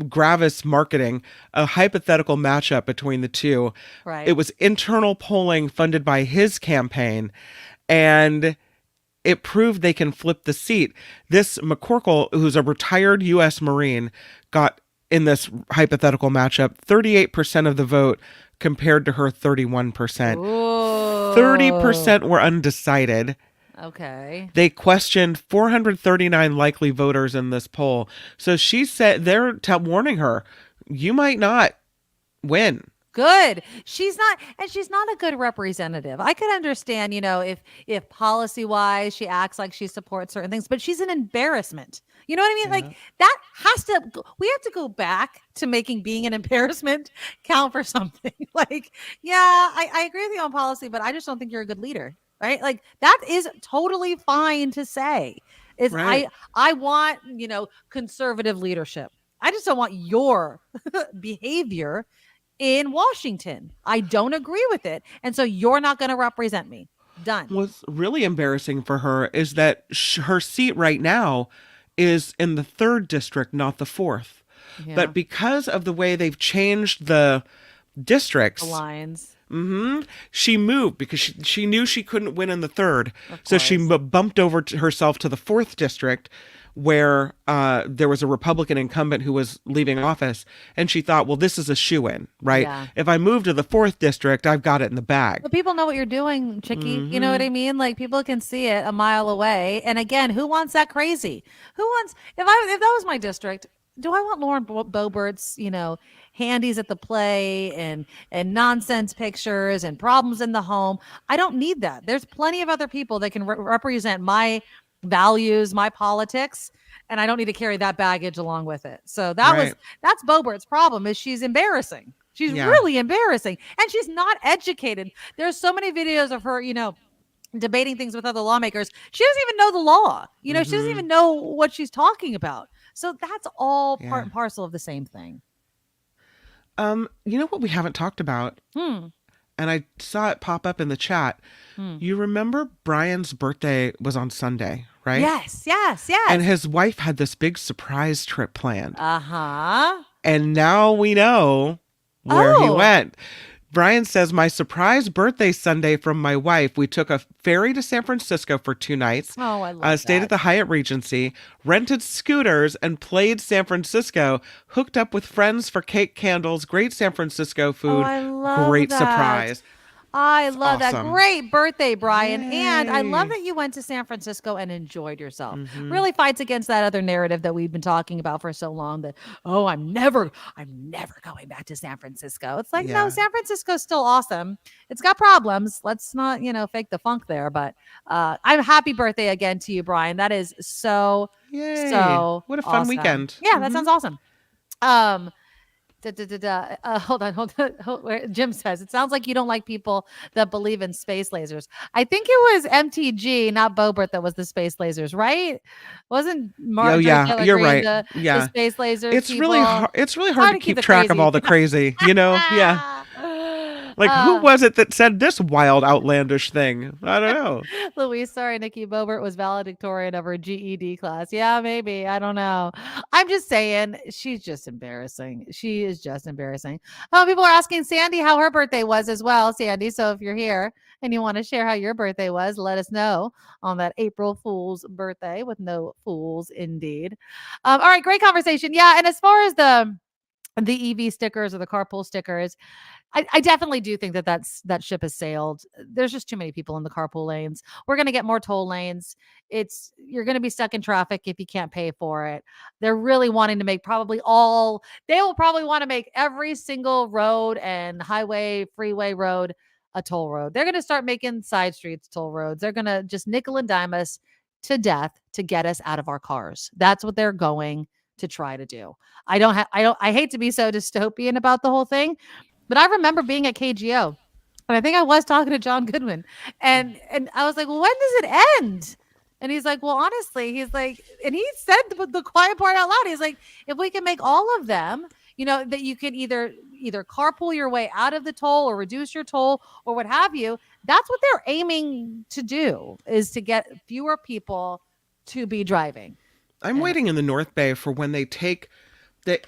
Gravis marketing, a hypothetical matchup between the two. Right. It was internal polling funded by his campaign, and it proved they can flip the seat. This McCorkle, who's a retired U.S. Marine, got in this hypothetical matchup 38% of the vote compared to her 31%. Ooh. 30% were undecided. Okay. They questioned 439 likely voters in this poll. So she said they're warning her, you might not win. Good. She's not a good representative. I could understand, if policy wise she acts like she supports certain things, but she's an embarrassment. You know what I mean? Yeah. Like that we have to go back to making being an embarrassment count for something. Like, yeah, I agree with you on policy, but I just don't think you're a good leader. Right? Like that is totally fine to say. Is right. I want, conservative leadership. I just don't want your behavior in Washington. I don't agree with it. And so you're not going to represent me. Done. What's really embarrassing for her is that her seat right now is in the 3rd district, not the 4th. Yeah. But because of the way they've changed the districts, the lines, she moved because she knew she couldn't win in the 3rd. So she bumped over herself to the 4th district, where there was a Republican incumbent who was leaving office, and she thought, well, this is a shoo-in, right? Yeah. If I move to the 4th district, I've got it in the bag. But people know what you're doing, Chickie. You know what I mean? Like, people can see it a mile away. And again, who wants that crazy? Who wants, if that was my district, do I want Lauren Boebert's, handies at the play and nonsense pictures and problems in the home? I don't need that. There's plenty of other people that can represent my values, my politics, and I don't need to carry that baggage along with it. So that's Boebert's problem, is she's embarrassing. She's really embarrassing, and she's not educated. There's so many videos of her, debating things with other lawmakers. She doesn't even know the law. She doesn't even know what she's talking about. So that's all part and parcel of the same thing. You know what we haven't talked about? And I saw it pop up in the chat. You remember Brian's birthday was on Sunday, right? Yes. And his wife had this big surprise trip planned. Uh-huh. And now we know where he went. Brian says, my surprise birthday Sunday from my wife, we took a ferry to San Francisco for 2 nights. Oh, I love that. Stayed at the Hyatt Regency, rented scooters, and played San Francisco. Hooked up with friends for cake, candles, great San Francisco food. Oh, I love great that. Surprise. I love that. Awesome. Great birthday, Brian. Yay. And I love that you went to San Francisco and enjoyed yourself. Really fights against that other narrative that we've been talking about for so long, that, I'm never going back to San Francisco. It's like, no, San Francisco's still awesome. It's got problems. Let's not, fake the funk there. But I'm happy birthday again to you, Brian. That is so what a fun awesome. weekend. Yeah, that sounds awesome. Hold on. Jim says, it sounds like you don't like people that believe in space lasers. I think it was MTG, not Boebert, that was the space lasers, right? Wasn't Mark? You're right. The space lasers. It's really hard. It's really hard to keep track of all the crazy. Yeah. Like, who was it that said this wild, outlandish thing? I don't know. Louise, sorry, Nikki Boebert was valedictorian of her GED class. Yeah, maybe. I don't know. I'm just saying, she's just embarrassing. She is just embarrassing. People are asking Sandy how her birthday was as well, Sandy. So if you're here and you want to share how your birthday was, let us know on that April Fool's birthday, with no fools indeed. All right, great conversation. Yeah, and as far as the EV stickers or the carpool stickers, I definitely do think that ship has sailed. There's just too many people in the carpool lanes. We're going to get more toll lanes. You're going to be stuck in traffic if you can't pay for it. They're really wanting to make they will probably want to make every single road and highway, freeway road a toll road. They're going to start making side streets toll roads. They're going to just nickel and dime us to death to get us out of our cars. That's what they're going to try to do. I hate to be so dystopian about the whole thing, but I remember being at KGO, and I think I was talking to John Goodwin, and I was like, well, when does it end? And he's like, well, honestly, and he said the quiet part out loud. He's like, if we can make all of them, that you can either carpool your way out of the toll or reduce your toll or what have you, that's what they're aiming to do, is to get fewer people to be driving. I'm waiting in the North Bay for when they take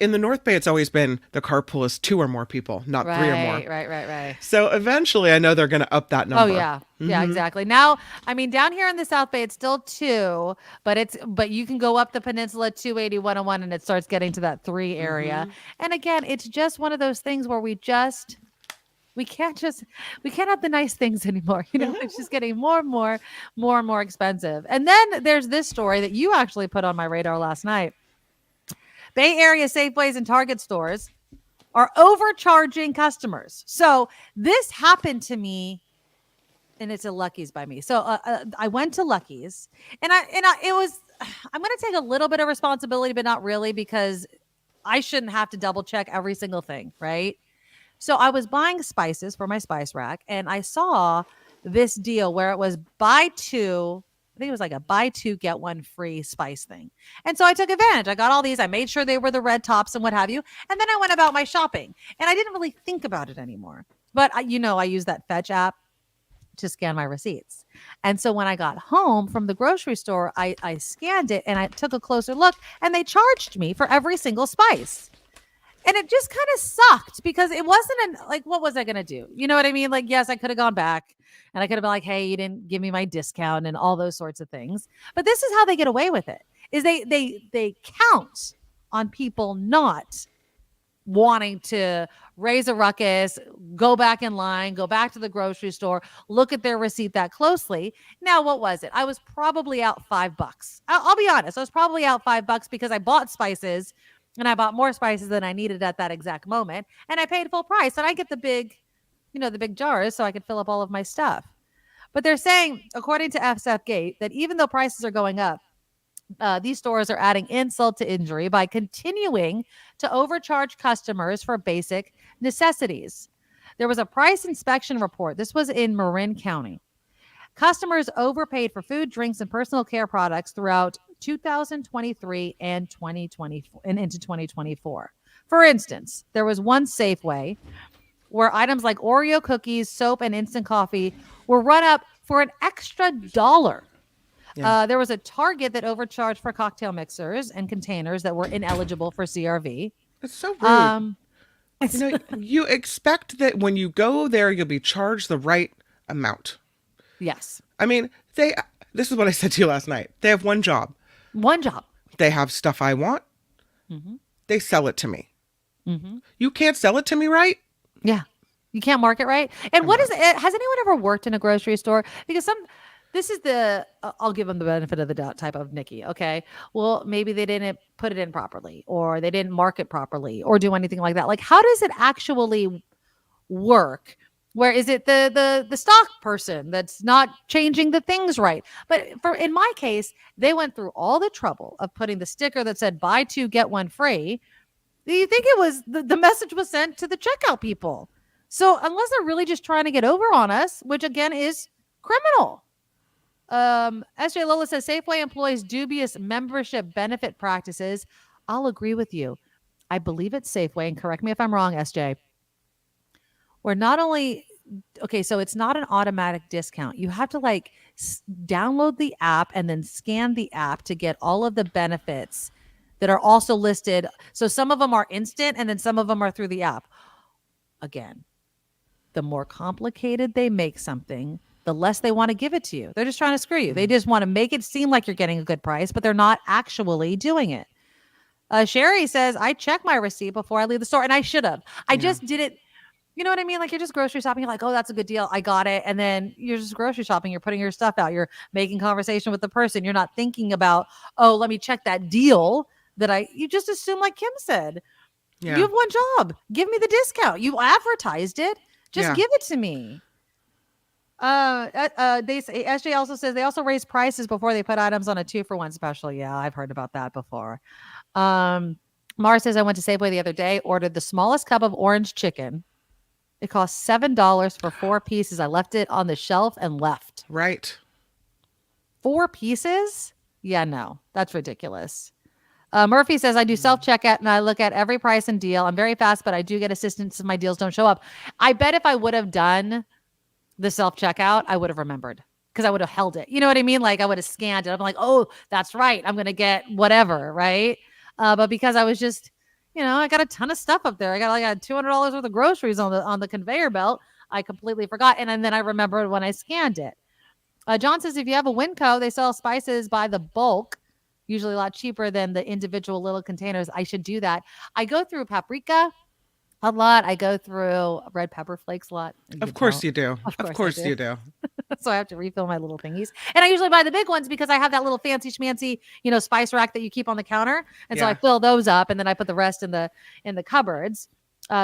in the North Bay, it's always been the carpool is 2 or more people, not 3 or more. Right. So eventually I know they're going to up that number. Oh, yeah. Yeah, exactly. Now, I mean, down here in the South Bay, it's still 2, but you can go up the peninsula 280, 101, and it starts getting to that 3 area. And again, it's just one of those things where we just we can't have the nice things anymore. It's just getting more and more expensive. And then there's this story that you actually put on my radar last night. Bay Area Safeways and Target stores are overcharging customers. So this happened to me, and it's a Lucky's by me. So I went to Lucky's, and it was. I'm going to take a little bit of responsibility, but not really, because I shouldn't have to double check every single thing, right? So I was buying spices for my spice rack, and I saw this deal where it was buy two. I think it was like a buy two, get one free spice thing. And so I took advantage. I got all these. I made sure they were the red tops and what have you. And then I went about my shopping, and I didn't really think about it anymore. But I use that Fetch app to scan my receipts. And so when I got home from the grocery store, I scanned it and I took a closer look, and they charged me for every single spice. And it just kind of sucked because it wasn't what was I going to do? You know what I mean? Like, yes, I could have gone back and I could have been like, hey, you didn't give me my discount and all those sorts of things. But this is how they get away with it, is they count on people not wanting to raise a ruckus, go back in line, go back to the grocery store, look at their receipt that closely. Now, what was it? I was probably out $5. I'll be honest. I was probably out $5 because I bought spices, and I bought more spices than I needed at that exact moment. And I paid full price, and I get the big jars so I could fill up all of my stuff. But they're saying, according to SF Gate, that even though prices are going up, these stores are adding insult to injury by continuing to overcharge customers for basic necessities. There was a price inspection report. This was in Marin County. Customers overpaid for food, drinks, and personal care products throughout 2023 and 2024 and into 2024. For instance, there was one Safeway where items like Oreo cookies, soap, and instant coffee were run up for an extra $1. Yeah. There was a Target that overcharged for cocktail mixers and containers that were ineligible for CRV. It's so rude. You expect that when you go there, you'll be charged the right amount. Yes. I mean, this is what I said to you last night. They have one job. One job. They have stuff I want. Mm-hmm. They sell it to me. Mm-hmm. You can't sell it to me right? Yeah. You can't market right. And what is it? Has anyone ever worked in a grocery store? Because this is I'll give them the benefit of the doubt type of Nikki. Okay. Well, maybe they didn't put it in properly, or they didn't market properly, or do anything like that. Like, how does it actually work? Where is it the stock person that's not changing the things right? But in my case, they went through all the trouble of putting the sticker that said buy two, get one free. Do you think it was the message was sent to the checkout people? So unless they're really just trying to get over on us, which again is criminal. SJ Lola says Safeway employs dubious membership benefit practices. I'll agree with you. I believe it's Safeway, and correct me if I'm wrong, SJ. Where not only, so it's not an automatic discount. You have to download the app and then scan the app to get all of the benefits that are also listed. So some of them are instant, and then some of them are through the app. Again, the more complicated they make something, the less they want to give it to you. They're just trying to screw you. They just want to make it seem like you're getting a good price, but they're not actually doing it. Sherry says, I check my receipt before I leave the store, and I should have. I just didn't. You know what I mean? Like, you're just grocery shopping. You're like, oh, that's a good deal. I got it. And then you're just grocery shopping. You're putting your stuff out. You're making conversation with the person. You're not thinking about, oh, let me check that deal you just assume, like Kim said. Yeah. You have one job. Give me the discount. You advertised it. Just give it to me. SJ also says they also raise prices before they put items on a 2-for-1 special. Yeah, I've heard about that before. Mara says I went to Safeway the other day, ordered the smallest cup of orange chicken. It cost $7 for 4 pieces. I left it on the shelf and left. Right. 4 pieces? Yeah, no, that's ridiculous. Murphy says, I do self-checkout and I look at every price and deal. I'm very fast, but I do get assistance if my deals don't show up. I bet if I would have done the self-checkout, I would have remembered because I would have held it. You know what I mean? Like, I would have scanned it. I'm like, oh, that's right. I'm going to get whatever, right? But because I was just, I got a ton of stuff up there. I got $200 worth of groceries on the conveyor belt. I completely forgot. And then I remembered when I scanned it. John says, if you have a Winco, they sell spices by the bulk, usually a lot cheaper than the individual little containers. I should do that. I go through paprika, A lot. I go through red pepper flakes a lot. Of course you do. Of course you do. So I have to refill my little thingies. And I usually buy the big ones because I have that little fancy schmancy, spice rack that you keep on the counter. And so I fill those up and then I put the rest in the cupboards.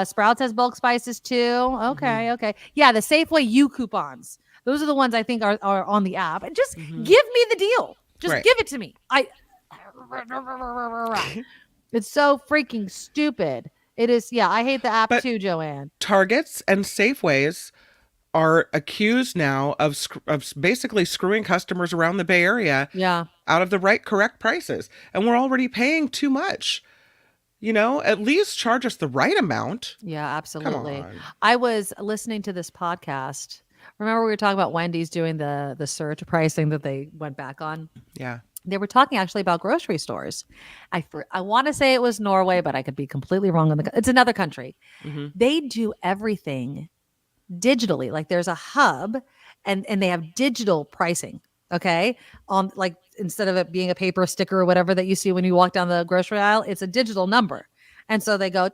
Sprouts has bulk spices too. Okay. Yeah, the Safeway U coupons. Those are the ones I think are on the app. And just give me the deal. Just give it to me. It's so freaking stupid. It is. Yeah, I hate the app too, Joanne. Targets and Safeways are accused now of basically screwing customers around the Bay Area out of the correct prices. And we're already paying too much. At least charge us the right amount. Yeah, absolutely. I was listening to this podcast. Remember we were talking about Wendy's doing the surge pricing that they went back on? Yeah. They were talking actually about grocery stores. I want to say it was Norway, but I could be completely wrong. It's another country. They do everything digitally. Like there's a hub and they have digital pricing. Okay. Like instead of it being a paper sticker or whatever that you see when you walk down the grocery aisle, it's a digital number. And so they go,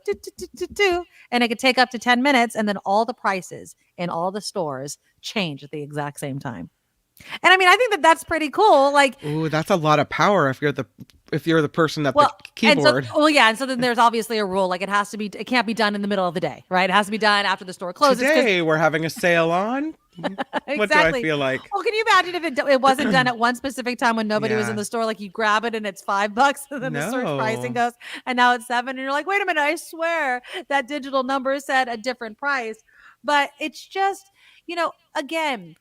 and it could take up to 10 minutes. And then all the prices in all the stores change at the exact same time. And I mean, I think that that's pretty cool. Like, ooh, that's a lot of power if you're the person at the keyboard. And so then there's obviously a rule. Like it can't be done in the middle of the day, right? It has to be done after the store closes. Today we're having a sale on. Exactly. What do I feel like? Well, can you imagine if it wasn't done at one specific time when nobody was in the store? Like you grab it and it's $5 and then the surge pricing goes and now it's $7 and you're like, wait a minute, I swear that digital number said a different price. But it's just, again,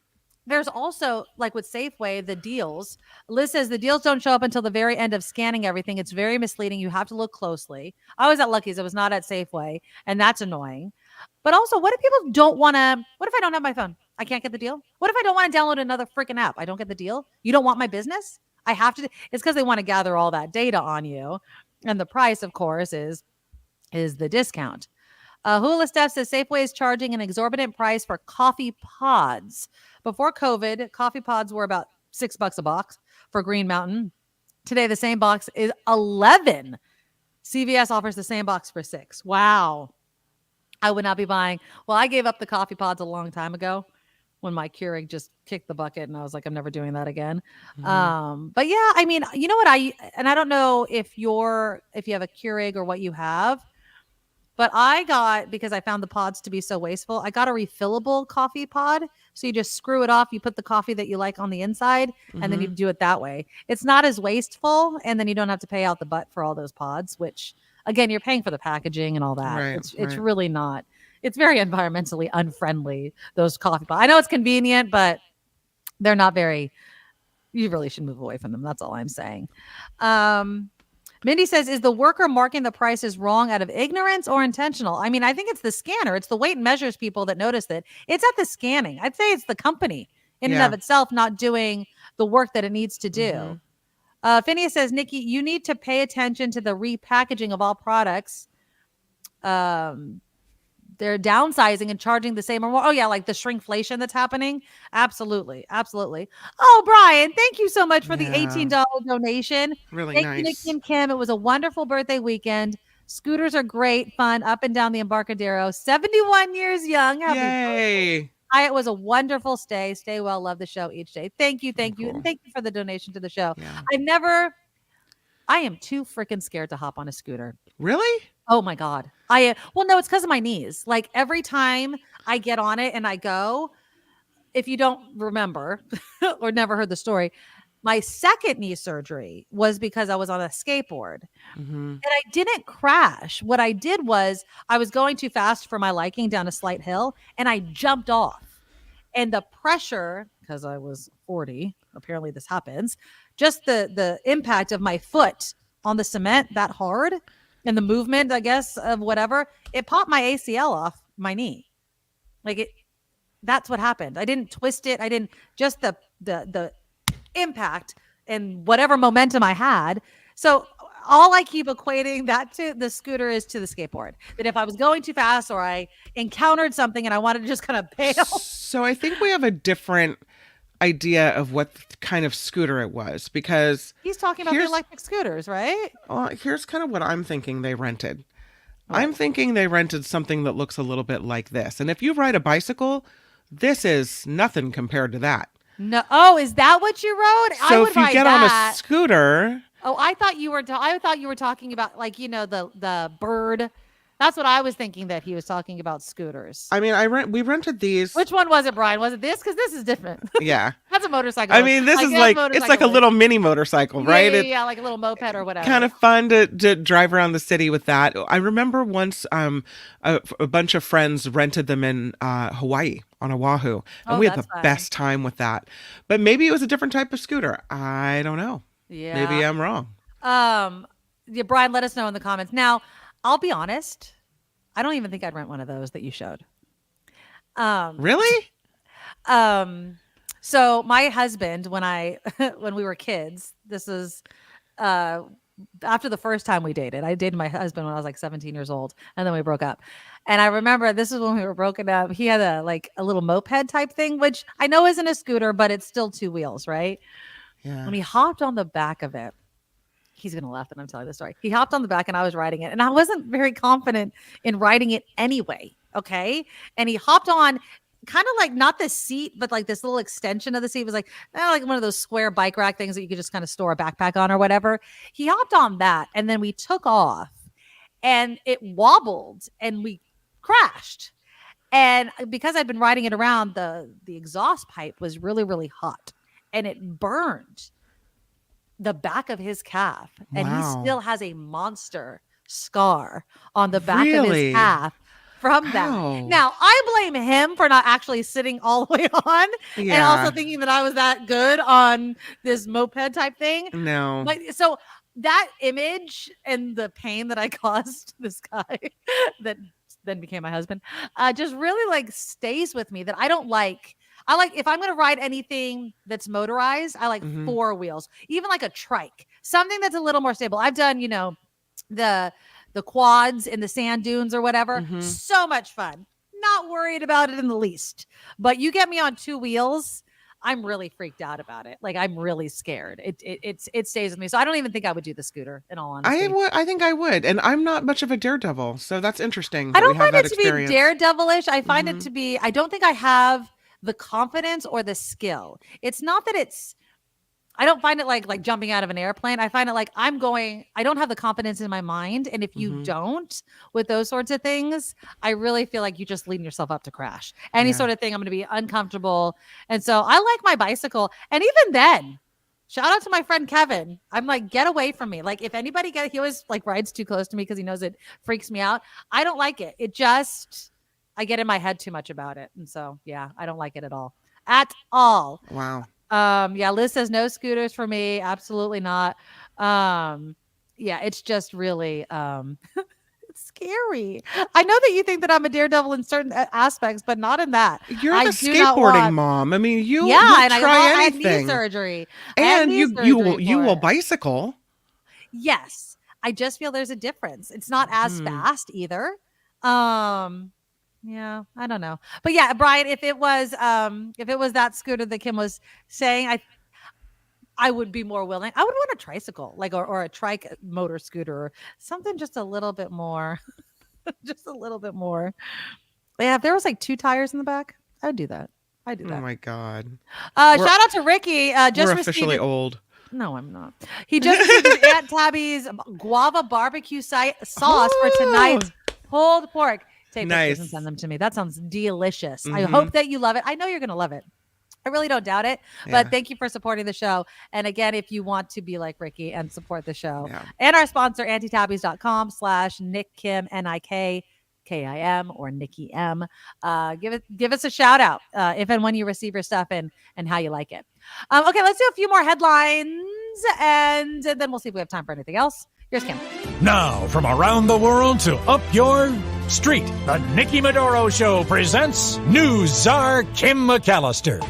there's also, like with Safeway, the deals. Liz says the deals don't show up until the very end of scanning everything. It's very misleading. You have to look closely. I was at Lucky's. I was not at Safeway, and that's annoying. But also, what if people don't want to? What if I don't have my phone? I can't get the deal? What if I don't want to download another freaking app? I don't get the deal? You don't want my business? I have to. It's because they want to gather all that data on you. And the price, of course, is the discount. Hula Steph says Safeway is charging an exorbitant price for coffee pods. Before COVID, coffee pods were about $6 a box for Green Mountain. Today, the same box is $11. CVS offers the same box for $6. Wow. I would not be buying. Well, I gave up the coffee pods a long time ago when my Keurig just kicked the bucket and I was like, I'm never doing that again. But yeah, I mean, you know what I don't know if you have a Keurig or what you have, but I got, because I found the pods to be so wasteful, I got a refillable coffee pod. So you just screw it off. You put the coffee that you like on the inside and then you do it that way. It's not as wasteful. And then you don't have to pay out the butt for all those pods, which again, you're paying for the packaging and all that. Right, it's really not. It's very environmentally unfriendly, those coffee pods. I know it's convenient, but they're not very, you really should move away from them. That's all I'm saying. Mindy says, is the worker marking the prices wrong out of ignorance or intentional? I mean, I think it's the scanner. It's the weight and measures people that notice it. It's at the scanning. I'd say it's the company in and of itself not doing the work that it needs to do. Phineas says, Nikki, you need to pay attention to the repackaging of all products. They're downsizing and charging the same or more. Oh, yeah, like the shrinkflation that's happening. Absolutely. Absolutely. Oh, Brian, thank you so much for the $18 donation. Really thank nice. you, Nikki and Kim. It was a wonderful birthday weekend. Scooters are great, fun, up and down the Embarcadero. 71 years young. Happy birthday. It was a wonderful stay. Stay well. Love the show each day. Thank you. Thank you. And thank you for the donation to the show. Yeah. I am too freaking scared to hop on a scooter. Really? Oh my God. Well, no, it's because of my knees. Like every time I get on it and I go, if you don't remember or never heard the story, my second knee surgery was because I was on a skateboard and I didn't crash. What I did was I was going too fast for my liking down a slight hill and I jumped off. And the pressure, because I was 40, apparently this happens, just the impact of my foot on the cement that hard and the movement, I guess, of whatever, it popped my ACL off my knee. That's what happened. I didn't twist it. I didn't, just the impact and whatever momentum I had. So all I keep equating that to the scooter is to the skateboard. That if I was going too fast or I encountered something and I wanted to just kind of bail. So I think we have a different idea of what kind of scooter it was, because he's talking about the electric scooters, right? Here's kind of what I'm thinking they rented. I'm thinking they rented something that looks a little bit like this. And if you ride a bicycle, this is nothing compared to that. No. Oh, is that what you wrote? So if you get on a scooter. Oh, I thought you were talking about like, the bird. That's what I was thinking, that he was talking about scooters. I mean, we rented these. Which one was it, Brian? Was it this? Because this is different. Yeah. That's a motorcycle. I mean, this is it's like a little mini motorcycle, right? Yeah, like a little moped or whatever. Kind of fun to drive around the city with that. I remember once a bunch of friends rented them in Hawaii on Oahu, and we had the best time with that. But maybe it was a different type of scooter. I don't know. Yeah. Maybe I'm wrong. Yeah, Brian, let us know in the comments. Now, I'll be honest. I don't even think I'd rent one of those that you showed. Really? So my husband, when we were kids, this is after the first time we dated. I dated my husband when I was like 17 years old, and then we broke up. And I remember this is when we were broken up. He had a little moped type thing, which I know isn't a scooter, but it's still two wheels, right? Yeah. When he hopped on the back of it, he's going to laugh that I'm telling this story. He hopped on the back and I was riding it, and I wasn't very confident in riding it anyway. Okay. And he hopped on kind of like not the seat, but like this little extension of the seat. It was like one of those square bike rack things that you could just kind of store a backpack on or whatever. He hopped on that, and then we took off, and it wobbled and we crashed. And because I'd been riding it around, the exhaust pipe was really, really hot, and it burned the back of his calf. And he still has a monster scar on the back of his calf from that. Now, I blame him for not actually sitting all the way on and also thinking that I was that good on this moped type thing. No. So that image and the pain that I caused this guy that then became my husband just really like stays with me, that I don't like. I like, if I'm going to ride anything that's motorized, I like four wheels, even like a trike, something that's a little more stable. I've done, the quads in the sand dunes or whatever. So much fun. Not worried about it in the least. But you get me on two wheels, I'm really freaked out about it. Like, I'm really scared. It stays with me. So I don't even think I would do the scooter, in all honesty. I think I would. And I'm not much of a daredevil. So that's interesting. I don't find it to be daredevilish. I find it to be, I don't think I have the confidence or the skill. It's not that I don't find it like jumping out of an airplane. I find it like I don't have the confidence in my mind. And if you don't with those sorts of things, I really feel like you just leading yourself up to crash. Any sort of thing, I'm going to be uncomfortable. And so I like my bicycle. And even then, shout out to my friend Kevin. I'm like, get away from me. Like, if anybody he always like rides too close to me because he knows it freaks me out. I don't like it. I get in my head too much about it. And so, yeah, I don't like it at all. At all. Wow. Yeah, Liz says no scooters for me. Absolutely not. Yeah, it's just really it's scary. I know that you think that I'm a daredevil in certain aspects, but not in that. You're the skateboarding mom. I mean, you'll try anything. I had knee surgery. And you will bicycle. Yes. I just feel there's a difference. It's not as fast either. Yeah, I don't know. But yeah, Brian, if it was that scooter that Kim was saying, I would be more willing. I would want a tricycle, like or a trike motor scooter, or something just a little bit more. Just a little bit more. Yeah, if there was like two tires in the back, I would do that. I'd do that. Oh my God. Shout out to Ricky. We're officially old. No, I'm not. He just received his Aunt Tabby's guava barbecue sauce for tonight's pulled pork. Take pictures and send them to me. That sounds delicious. I hope that you love it. I know you're going to love it. I really don't doubt it. But thank you for supporting the show. And again, if you want to be like Ricky and support the show and our sponsor, antitabbies.com/NickKim, NIKKIM, or Nikki M. Give us a shout out if and when you receive your stuff and how you like it. Okay, let's do a few more headlines and then we'll see if we have time for anything else. Here's Kim. Now, from around the world to up your street, the Nikki Maduro Show presents News Czar Kim McAllister.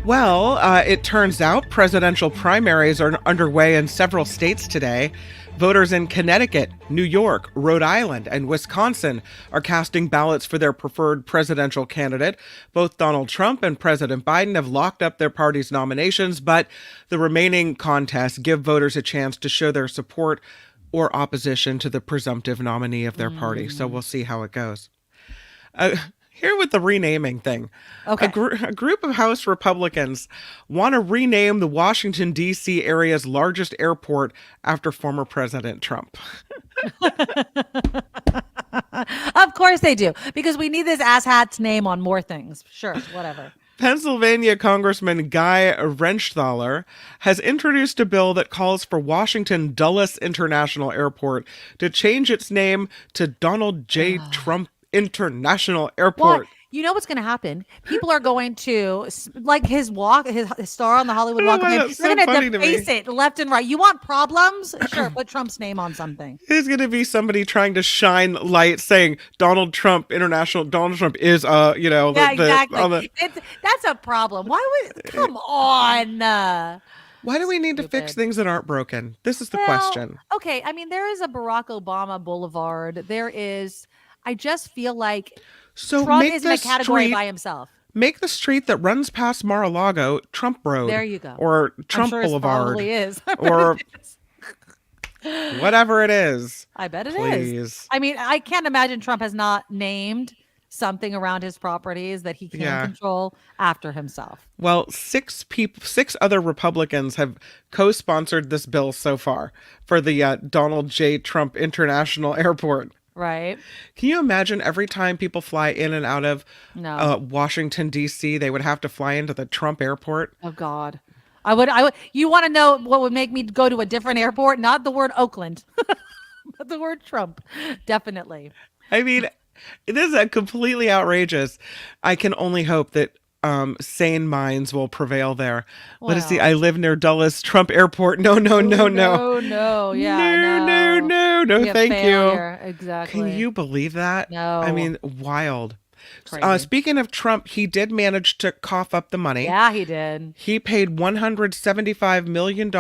Well, it turns out presidential primaries are underway in several states today. Voters in Connecticut, New York, Rhode Island, and Wisconsin are casting ballots for their preferred presidential candidate. Both Donald Trump and President Biden have locked up their party's nominations, but the remaining contests give voters a chance to show their support or opposition to the presumptive nominee of their party. So we'll see how it goes. Here with the renaming thing. Okay. A group of House Republicans want to rename the Washington, D.C. area's largest airport after former President Trump. Of course they do, because we need this asshat's name on more things. Sure, whatever. Pennsylvania Congressman Guy Reschenthaler has introduced a bill that calls for Washington Dulles International Airport to change its name to Donald J. Trump International Airport. Well, you know what's going to happen? People are going to, like his star on the Hollywood Walk of Fame, they're going to deface it left and right. You want problems? Sure, put Trump's name on something. There's going to be somebody trying to shine light saying Donald Trump International. Donald Trump is, Yeah, exactly. That's a problem. Come on. Why do we need to fix things that aren't broken? This is the question. Okay, I mean, there is a Barack Obama Boulevard. I just feel like Trump is in a category by himself. Make the street that runs past Mar-a-Lago Trump Road. There you go. Or Trump Boulevard. Probably is. Or whatever it is. I bet it Please. is. I mean, I can't imagine Trump has not named something around his properties that he can control after himself. Well, six other Republicans have co-sponsored this bill so far for the Donald J. Trump International Airport. Right. Can you imagine every time people fly in and out of Washington, D.C., they would have to fly into the Trump airport? Oh, God. I would. You want to know what would make me go to a different airport? Not the word Oakland, but the word Trump. Definitely. I mean, this is completely outrageous. I can only hope that sane minds will prevail there. Well, Let us see. I live near Dulles Trump Airport. No. No. Yeah. No. Thank failure. you. Exactly. Can you believe that? No. I mean, wild. Crazy. Speaking of Trump, he did manage to cough up the money. Yeah, he did. He paid $175 million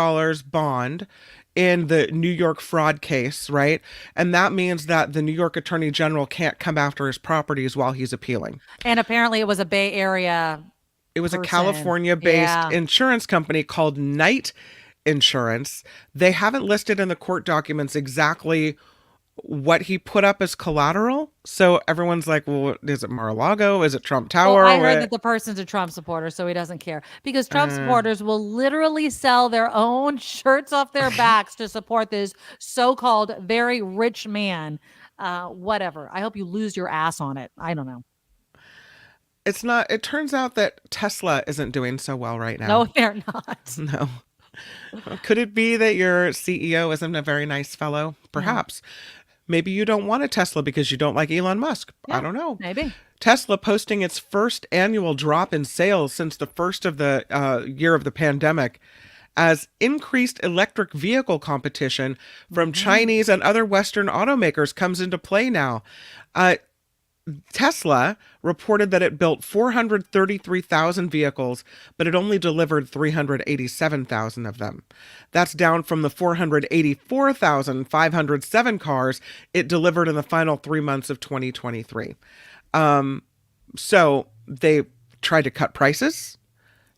bond in the New York fraud case, right? And that means that the New York Attorney General can't come after his properties while he's appealing. And apparently it was a Bay Area. It was a California-based insurance company called Knight Insurance. They haven't listed in the court documents exactly what he put up as collateral. So everyone's like, well, is it Mar-a-Lago? Is it Trump Tower? Well, I heard that the person's a Trump supporter, so he doesn't care. Because Trump supporters will literally sell their own shirts off their backs to support this so-called very rich man. Whatever. I hope you lose your ass on it. I don't know. It's not. It turns out that Tesla isn't doing so well right now. No, they're not. No. Could it be that your CEO isn't a very nice fellow? Perhaps. Maybe you don't want a Tesla because you don't like Elon Musk. Yeah, I don't know. Maybe. Tesla posting its first annual drop in sales since the first of the year of the pandemic, as increased electric vehicle competition from Chinese and other Western automakers comes into play now. Tesla reported that it built 433,000 vehicles, but it only delivered 387,000 of them. That's down from the 484,507 cars it delivered in the final 3 months of 2023. So they tried to cut prices.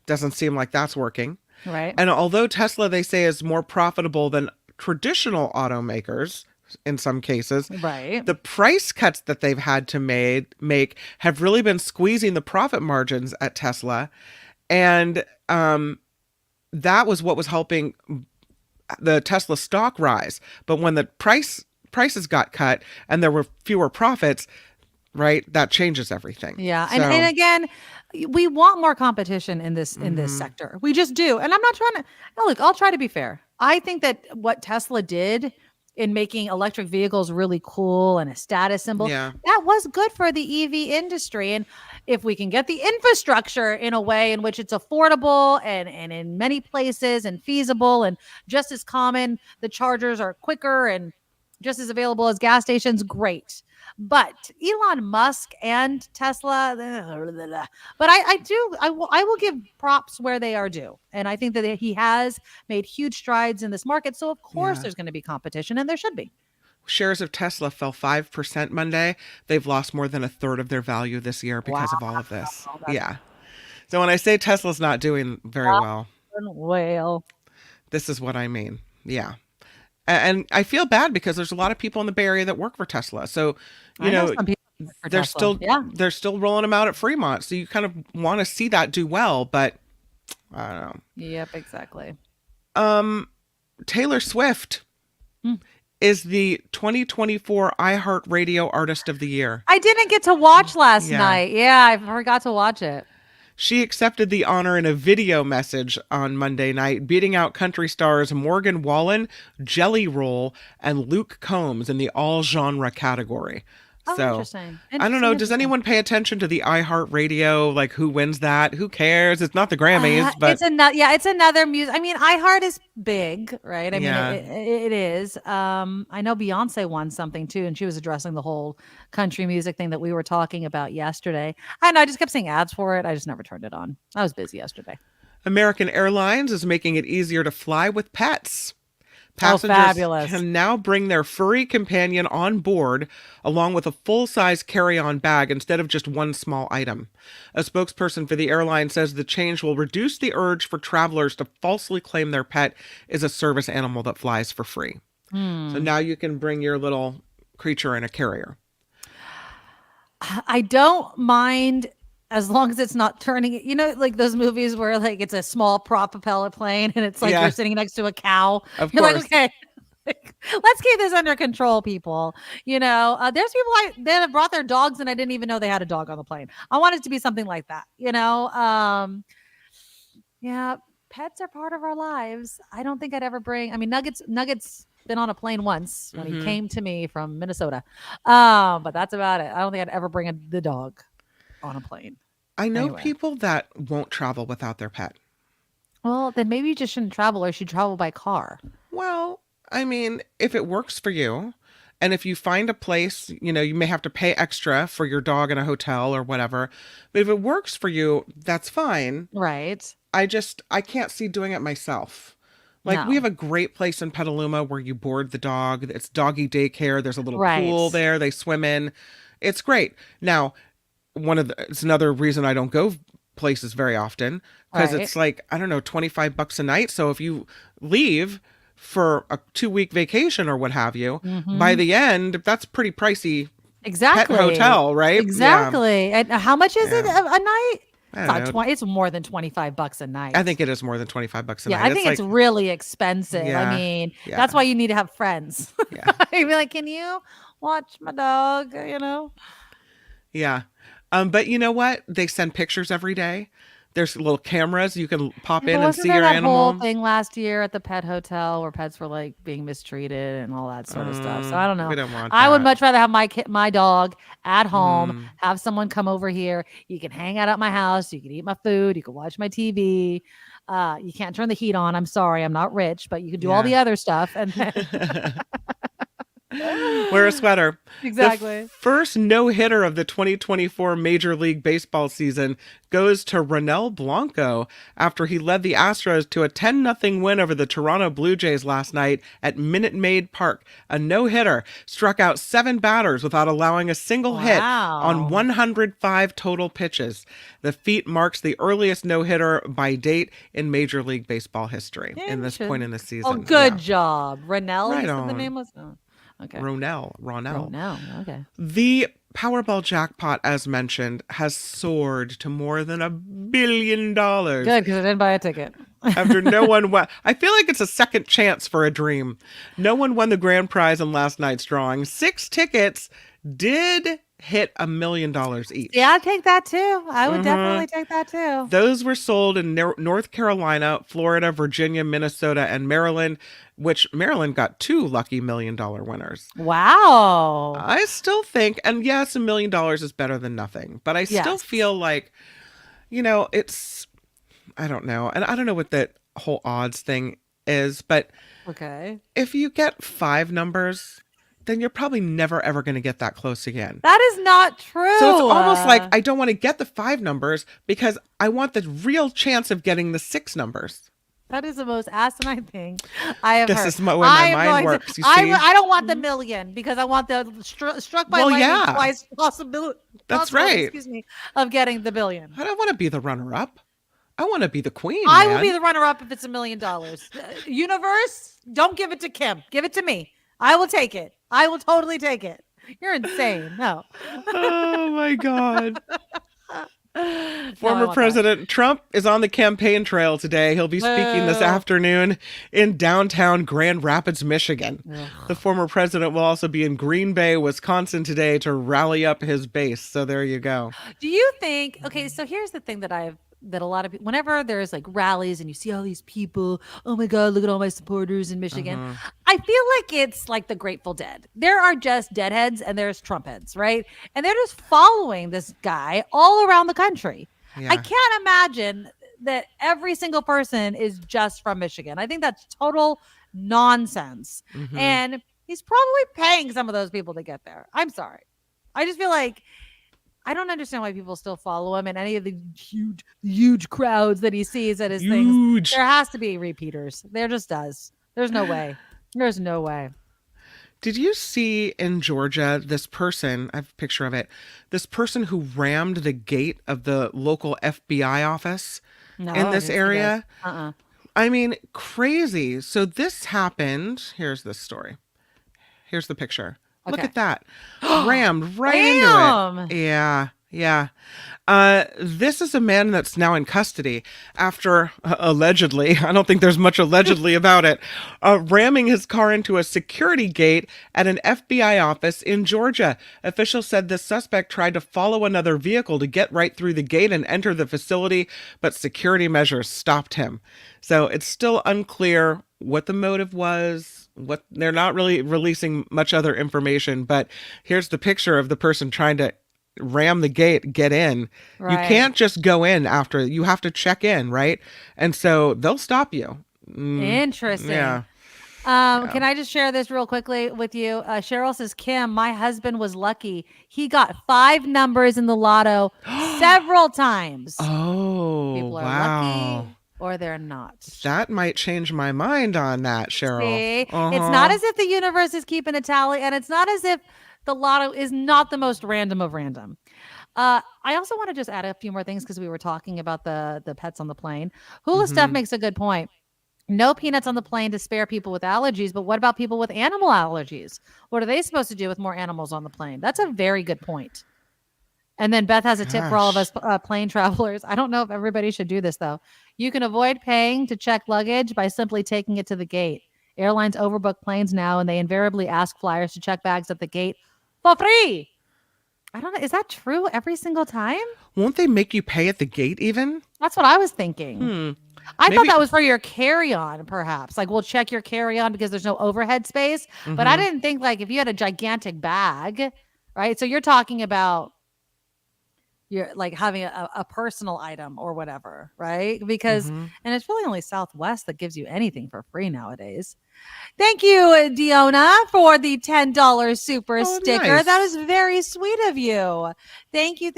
Doesn't seem like that's working. Right. And although Tesla, they say, is more profitable than traditional automakers, in some cases, right, the price cuts that they've had to make have really been squeezing the profit margins at Tesla. And that was what was helping the Tesla stock rise. But when the prices got cut and there were fewer profits, right, that changes everything. Yeah. And again, we want more competition in this sector. We just do. And I'm not trying to look, I'll try to be fair. I think that what Tesla did in making electric vehicles really cool and a status symbol, that was good for the EV industry. And if we can get the infrastructure in a way in which it's affordable and in many places and feasible and just as common, the chargers are quicker and just as available as gas stations, great. But Elon Musk and Tesla, but I will give props where they are due. And I think that he has made huge strides in this market. So of course there's going to be competition, and there should be. Shares of Tesla fell 5% Monday. They've lost more than a third of their value this year because of all of this. Yeah. So when I say Tesla's not doing very well, this is what I mean. Yeah. And I feel bad because there's a lot of people in the Bay Area that work for Tesla. So, you know some people work for they're Tesla. they're still rolling them out at Fremont. So you kind of want to see that do well, but I don't know. Yep, exactly. Taylor Swift is the 2024 iHeartRadio Artist of the Year. I didn't get to watch last night. Yeah, I forgot to watch it. She accepted the honor in a video message on Monday night, beating out country stars Morgan Wallen, Jelly Roll, and Luke Combs in the all-genre category. Oh, so, interesting. I don't know. Does anyone pay attention to the iHeartRadio? Like, who wins that? Who cares? It's not the Grammys, but it's another music. I mean, iHeart is big, right? I mean, Yeah. it is. I know Beyonce won something too, and she was addressing the whole country music thing that we were talking about yesterday. I know. I just kept seeing ads for it. I just never turned it on. I was busy yesterday. American Airlines is making it easier to fly with pets. Passengers fabulous. can now bring their furry companion on board along with a full-size carry-on bag instead of just one small item. A spokesperson for the airline says the change will reduce the urge for travelers to falsely claim their pet is a service animal that flies for free. So now you can bring your little creature in a carrier. I don't mind as long as it's not turning, like those movies where like it's a small prop propeller plane and it's like you're sitting next to a cow. Of You're course. like, okay, let's keep this under control, people. There's people that have brought their dogs and I didn't even know they had a dog on the plane. I want it to be something like that, Yeah, pets are part of our lives. I don't think I'd ever bring, Nuggets been on a plane once when he came to me from Minnesota. But that's about it. I don't think I'd ever bring the dog on a plane. I know people that won't travel without their pet. Well, then maybe you just shouldn't travel or you should travel by car. Well, I mean, if it works for you, and if you find a place, you may have to pay extra for your dog in a hotel or whatever. But if it works for you, that's fine. Right. I can't see doing it myself. Like, we have a great place in Petaluma where you board the dog. It's doggy daycare. There's a little pool there. They swim in. It's great. Now, it's another reason I don't go places very often because it's like, I don't know, $25 a night. So if you leave for a 2-week vacation or what have you, by the end, that's pretty pricey. Exactly. Pet hotel, right? Exactly. Yeah. And how much is it a night? I don't know. It's more than $25 a night. I think it is more than $25 a night. Yeah, I think it's really expensive. Yeah, I mean, that's why you need to have friends. Yeah. You'd be like, can you watch my dog? Yeah. But you know what? They send pictures every day. There's little cameras you can pop in and see your animal. Whole thing last year at the pet hotel where pets were like being mistreated and all that sort of stuff. So I don't know. We don't want I would that. much rather have my dog at home, have someone come over here. You can hang out at my house. You can eat my food. You can watch my TV. You can't turn the heat on. I'm sorry. I'm not rich, but you can do all the other stuff. And then wear a sweater. Exactly. The first no-hitter of the 2024 Major League Baseball season goes to Ronel Blanco after he led the Astros to a 10-0 win over the Toronto Blue Jays last night at Minute Maid Park. A no-hitter struck out 7 batters without allowing a single hit on 105 total pitches. The feat marks the earliest no-hitter by date in Major League Baseball history in this point in the season. Oh, good job. Ronel, Right you said on. the name was? Oh. Okay. Ronel. Okay. The Powerball jackpot, as mentioned, has soared to more than $1 billion. Good, because I didn't buy a ticket. After no one won. I feel like it's a second chance for a dream. No one won the grand prize in last night's drawing. 6 tickets did hit $1 million each. Yeah, I'd take that too. I would definitely take that too. Those were sold in North Carolina, Florida, Virginia, Minnesota, and Maryland, which Maryland got 2 lucky $1 million winners. Wow. I still think, and yes, $1 million is better than nothing, but I still feel like, it's, I don't know. And I don't know what that whole odds thing is, but if you get 5 numbers, then you're probably never ever going to get that close again. That is not true. So it's almost like I don't want to get the 5 numbers because I want the real chance of getting the 6 numbers. That is the most asinine thing I have heard. This is the way my mind works, you see? I don't want the million because I want the struck by lightning twice possibility. That's right. Of getting the billion. I don't want to be the runner-up. I want to be the queen. I man. will be the runner-up if it's $1 million. Universe, don't give it to Kim. Give it to me. I will take it. I will totally take it. You're insane. No. Oh my God. Former President Trump is on the campaign trail today. He'll be speaking this afternoon in downtown Grand Rapids, Michigan. The former president will also be in Green Bay, Wisconsin today to rally up his base. So there you go. Do you think, okay, so here's the thing that a lot of people, whenever there's like rallies and you see all these people, oh my God, look at all my supporters in Michigan. I feel like it's like the Grateful Dead. There are just deadheads and there's Trump heads, right? And they're just following this guy all around the country. Yeah. I can't imagine that every single person is just from Michigan. I think that's total nonsense. And he's probably paying some of those people to get there. I'm sorry. I just feel like I don't understand why people still follow him and any of the huge crowds that he sees at his things. There has to be repeaters. There just does. There's no way. There's no way. Did you see in Georgia this person, I have a picture of it, this person who rammed the gate of the local FBI office in this area? I mean, crazy. So this happened. Here's the story. Here's the picture. Okay. Look at that. Rammed right into it. Yeah. This is a man that's now in custody after, allegedly, I don't think there's much allegedly about it, ramming his car into a security gate at an FBI office in Georgia. Officials said the suspect tried to follow another vehicle to get right through the gate and enter the facility, but security measures stopped him. So it's still unclear what the motive was. What they're not really releasing much other information, but here's the picture of the person trying to ram the gate, get in. Right. You can't just go in after, you have to check in, right? And so they'll stop you. Interesting. Yeah. Can I just share this real quickly with you? Cheryl says, Kim, my husband was lucky. He got 5 numbers in the lotto several times. Oh, people are lucky. Or they're not. That might change my mind on that, Cheryl. See? It's not as if the universe is keeping a tally, and it's not as if the lotto is not the most random of random. I also want to just add a few more things because we were talking about the pets on the plane. Hula Stuff makes a good point. No peanuts on the plane to spare people with allergies, but what about people with animal allergies? What are they supposed to do with more animals on the plane? That's a very good point. And then Beth has a tip for all of us plane travelers. I don't know if everybody should do this, though. You can avoid paying to check luggage by simply taking it to the gate. Airlines overbook planes now, and they invariably ask flyers to check bags at the gate for free. I don't know. Is that true every single time? Won't they make you pay at the gate even? That's what I was thinking. I thought that was for your carry-on, perhaps. Like, we'll check your carry-on because there's no overhead space. But I didn't think, like, if you had a gigantic bag, right? So you're talking about you're like having a personal item or whatever, right? Because, and it's really only Southwest that gives you anything for free nowadays. Thank you, Diona, for the $10 super sticker. Nice. That was very sweet of you. Thank you.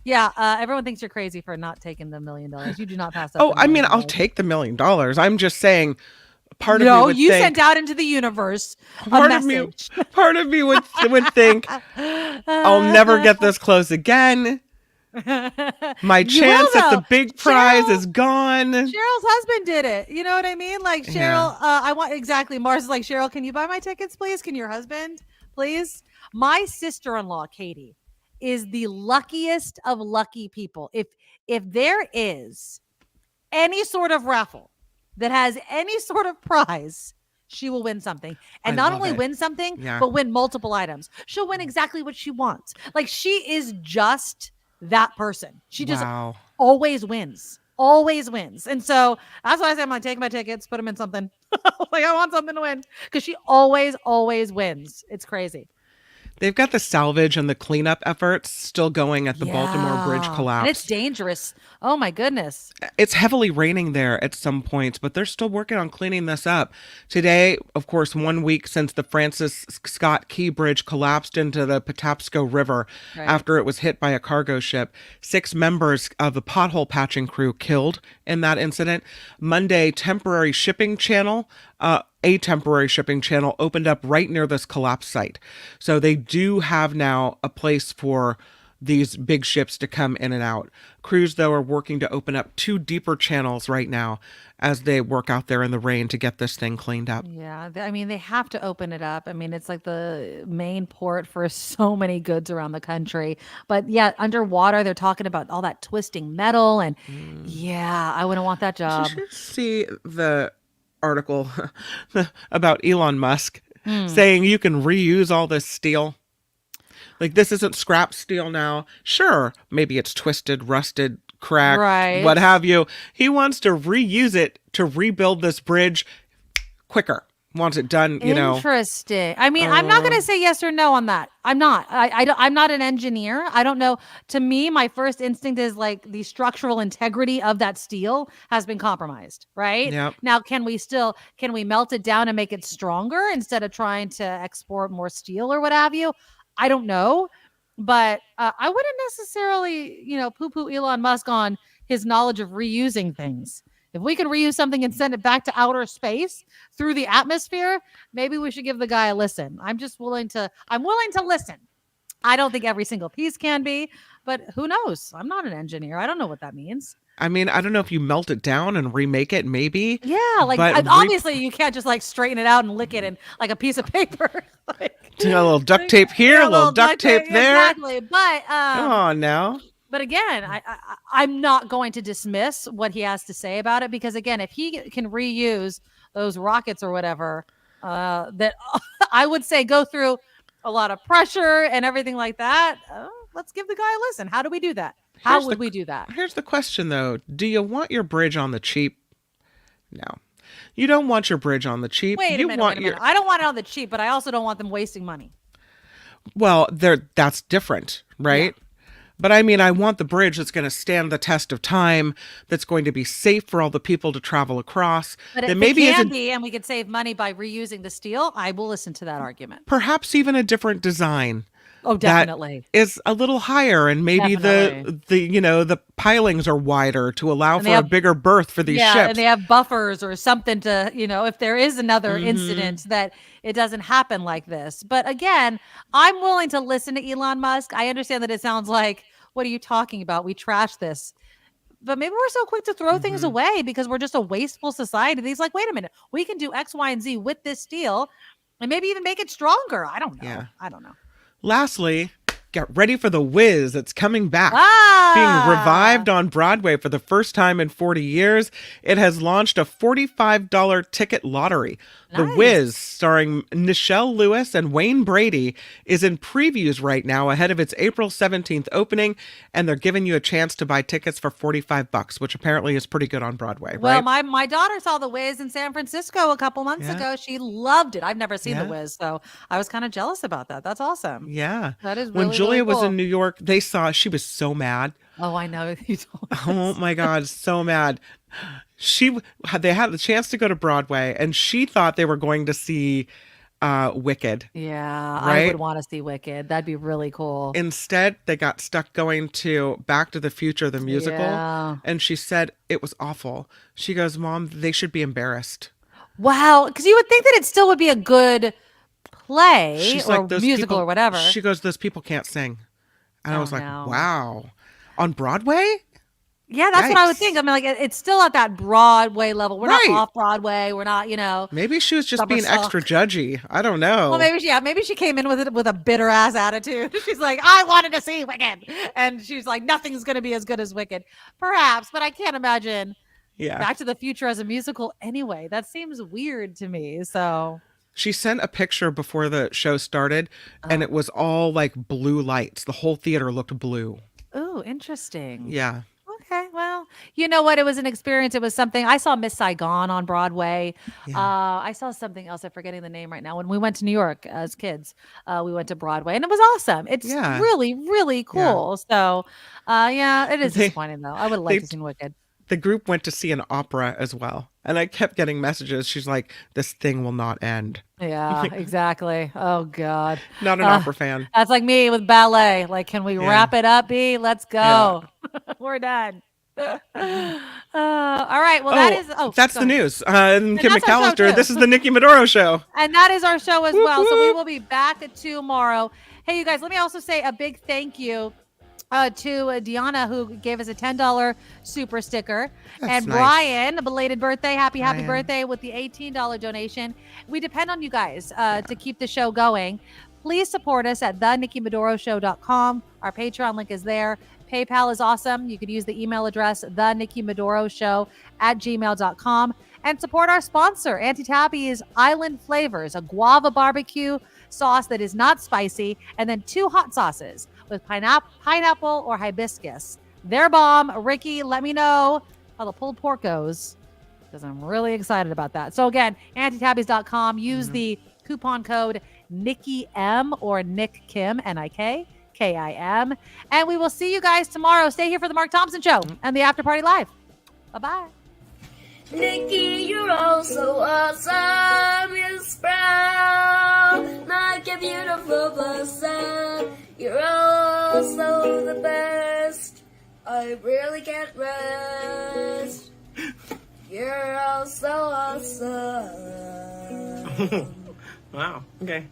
Everyone thinks you're crazy for not taking the $1 million. You do not pass up. Oh, I mean, I'll take the $1 million. I'm just saying, part of me would you think, sent out into the universe a message. Part of me would think, I'll never get this close again. My chance at the big prize is gone. Cheryl's husband did it. You know what I mean? Like, Cheryl, Mars is like, Cheryl, can you buy my tickets, please? Can your husband, please? My sister-in-law, Katie, is the luckiest of lucky people. If there is any sort of raffle that has any sort of prize, she will win something. And not only win something, but win multiple items. She'll win exactly what she wants. Like, she is just that person. She just always wins. And so that's why I say I'm going to take my tickets, put them in something. Like, I want something to win. Because she always wins. It's crazy. They've got the salvage and the cleanup efforts still going at the Baltimore Bridge collapse. And it's dangerous. Oh, my goodness. It's heavily raining there at some points, but they're still working on cleaning this up. Today, of course, 1 week since the Francis Scott Key Bridge collapsed into the Patapsco River after it was hit by a cargo ship. 6 members of the pothole patching crew killed in that incident. Monday, a temporary shipping channel opened up right near this collapse site. So they do have now a place for these big ships to come in and out. Crews, though, are working to open up 2 deeper channels right now as they work out there in the rain to get this thing cleaned up. Yeah, I mean, they have to open it up. I mean, it's like the main port for so many goods around the country. But yeah, underwater, they're talking about all that twisting metal. And yeah, I wouldn't want that job. Did you see the article about Elon Musk saying you can reuse all this steel? Like, this isn't scrap steel now. Sure, maybe it's twisted, rusted, cracked, Right. what have you. He wants to reuse it to rebuild this bridge quicker. Wants it done, you know. Interesting. I mean, I'm not going to say yes or no on that. I'm not. I'm not an engineer. I don't know. To me, my first instinct is like the structural integrity of that steel has been compromised, right? Yep. Now, can we melt it down and make it stronger instead of trying to export more steel or what have you? I don't know. But I wouldn't necessarily, poo-poo Elon Musk on his knowledge of reusing things. If we can reuse something and send it back to outer space through the atmosphere, maybe we should give the guy a listen. I'm willing to listen. I don't think every single piece can be, but who knows? I'm not an engineer. I don't know what that means. I mean, I don't know if you melt it down and remake it, maybe. Yeah, like obviously you can't just like straighten it out and lick it in like a piece of paper. Like, a little duct tape here, a little duct tape there. Exactly. But come on now. But again, I'm not going to dismiss what he has to say about it, because again, if he can reuse those rockets or whatever, that I would say go through a lot of pressure and everything like that. Let's give the guy a listen. How do we do that? How would we do that? Here's the question, though. Do you want your bridge on the cheap? No. You don't want your bridge on the cheap. Wait a minute. I don't want it on the cheap, but I also don't want them wasting money. Well, that's different, right? Yeah. But I mean, I want the bridge that's going to stand the test of time, that's going to be safe for all the people to travel across. But if it can be, and we could save money by reusing the steel, I will listen to that argument. Perhaps even a different design. Oh, definitely. That is a little higher, and maybe the pilings are wider to allow for a bigger berth for these ships. And they have buffers or something to, if there is another incident, that it doesn't happen like this. But again, I'm willing to listen to Elon Musk. I understand that it sounds like, what are you talking about? We trash this. But maybe we're so quick to throw things away because we're just a wasteful society. He's like, wait a minute, we can do X, Y, and Z with this steel and maybe even make it stronger. I don't know. Yeah. I don't know. Lastly, get ready for The Wiz. It's coming back. Being revived on Broadway for the first time in 40 years. It has launched a $45 ticket lottery. Nice. The Wiz, starring Nichelle Lewis and Wayne Brady, is in previews right now ahead of its April 17th opening, and they're giving you a chance to buy tickets for $45, which apparently is pretty good on Broadway, well, right? my daughter saw The Wiz in San Francisco a couple months ago. She loved it. I've never seen The Wiz, so I was kind of jealous about that. That's awesome. Yeah. That is really, when Julia really cool. was in New York, she was so mad. Oh, I know. You told us. Oh my God, so mad. They had the chance to go to Broadway, and she thought they were going to see Wicked. Yeah, right? I would want to see Wicked. That'd be really cool. Instead, they got stuck going to Back to the Future, the musical, and she said it was awful. She goes, Mom, they should be embarrassed. Wow, because you would think that it still would be a good play or musical or whatever. She goes, those people can't sing. And I was like, wow. On Broadway? Yeah, that's what I would think. I mean, like, it's still at that Broadway level. We're not off Broadway. We're not, Maybe she was just being extra judgy. I don't know. Well, maybe she came in with a bitter ass attitude. She's like, I wanted to see Wicked, and she's like, nothing's going to be as good as Wicked, perhaps. But I can't imagine. Yeah. Back to the Future as a musical anyway. That seems weird to me. So. She sent a picture before the show started, and it was all like blue lights. The whole theater looked blue. Oh, interesting. Yeah. Okay, well, you know what? It was an experience. It was something. I saw Miss Saigon on Broadway. Yeah. I saw something else. I'm forgetting the name right now. When we went to New York as kids, we went to Broadway, and it was awesome. It's really, really cool. Yeah. So, it is disappointing, though. I would have liked to see Wicked. The group went to see an opera as well. And I kept getting messages. She's like, this thing will not end. Yeah, exactly. Oh, God. Not an opera fan. That's like me with ballet. Like, can we wrap it up, B? Let's go. Yeah. We're done. All right. Well, that's the news. Kim McAllister, this is the Nikki Maduro Show. And that is our show as well. So we will be back tomorrow. Hey, you guys, let me also say a big thank you to Deanna, who gave us a $10 super sticker. That's and nice. Brian, a belated birthday. Happy Brian. birthday with the $18 donation. We depend on you guys to keep the show going. Please support us at thenikkimadoroshow.com. Our Patreon link is there. PayPal is awesome. You can use the email address, thenikkimadoroshow@gmail.com. And support our sponsor, Auntie Tabby's Island Flavors, a guava barbecue sauce that is not spicy, and then 2 hot sauces with pineapple or hibiscus. They're bomb. Ricky, let me know how the pulled pork goes, because I'm really excited about that. So again, AuntieTabby's.com. Use the coupon code Nikki M or Nick Kim, NIKKIM. And we will see you guys tomorrow. Stay here for the Mark Thompson Show and the After Party Live. Bye-bye. Nikki, you're all so awesome. You're proud, like a beautiful blossom. You're also the best. I really can't rest. You're all so awesome. Wow. Okay.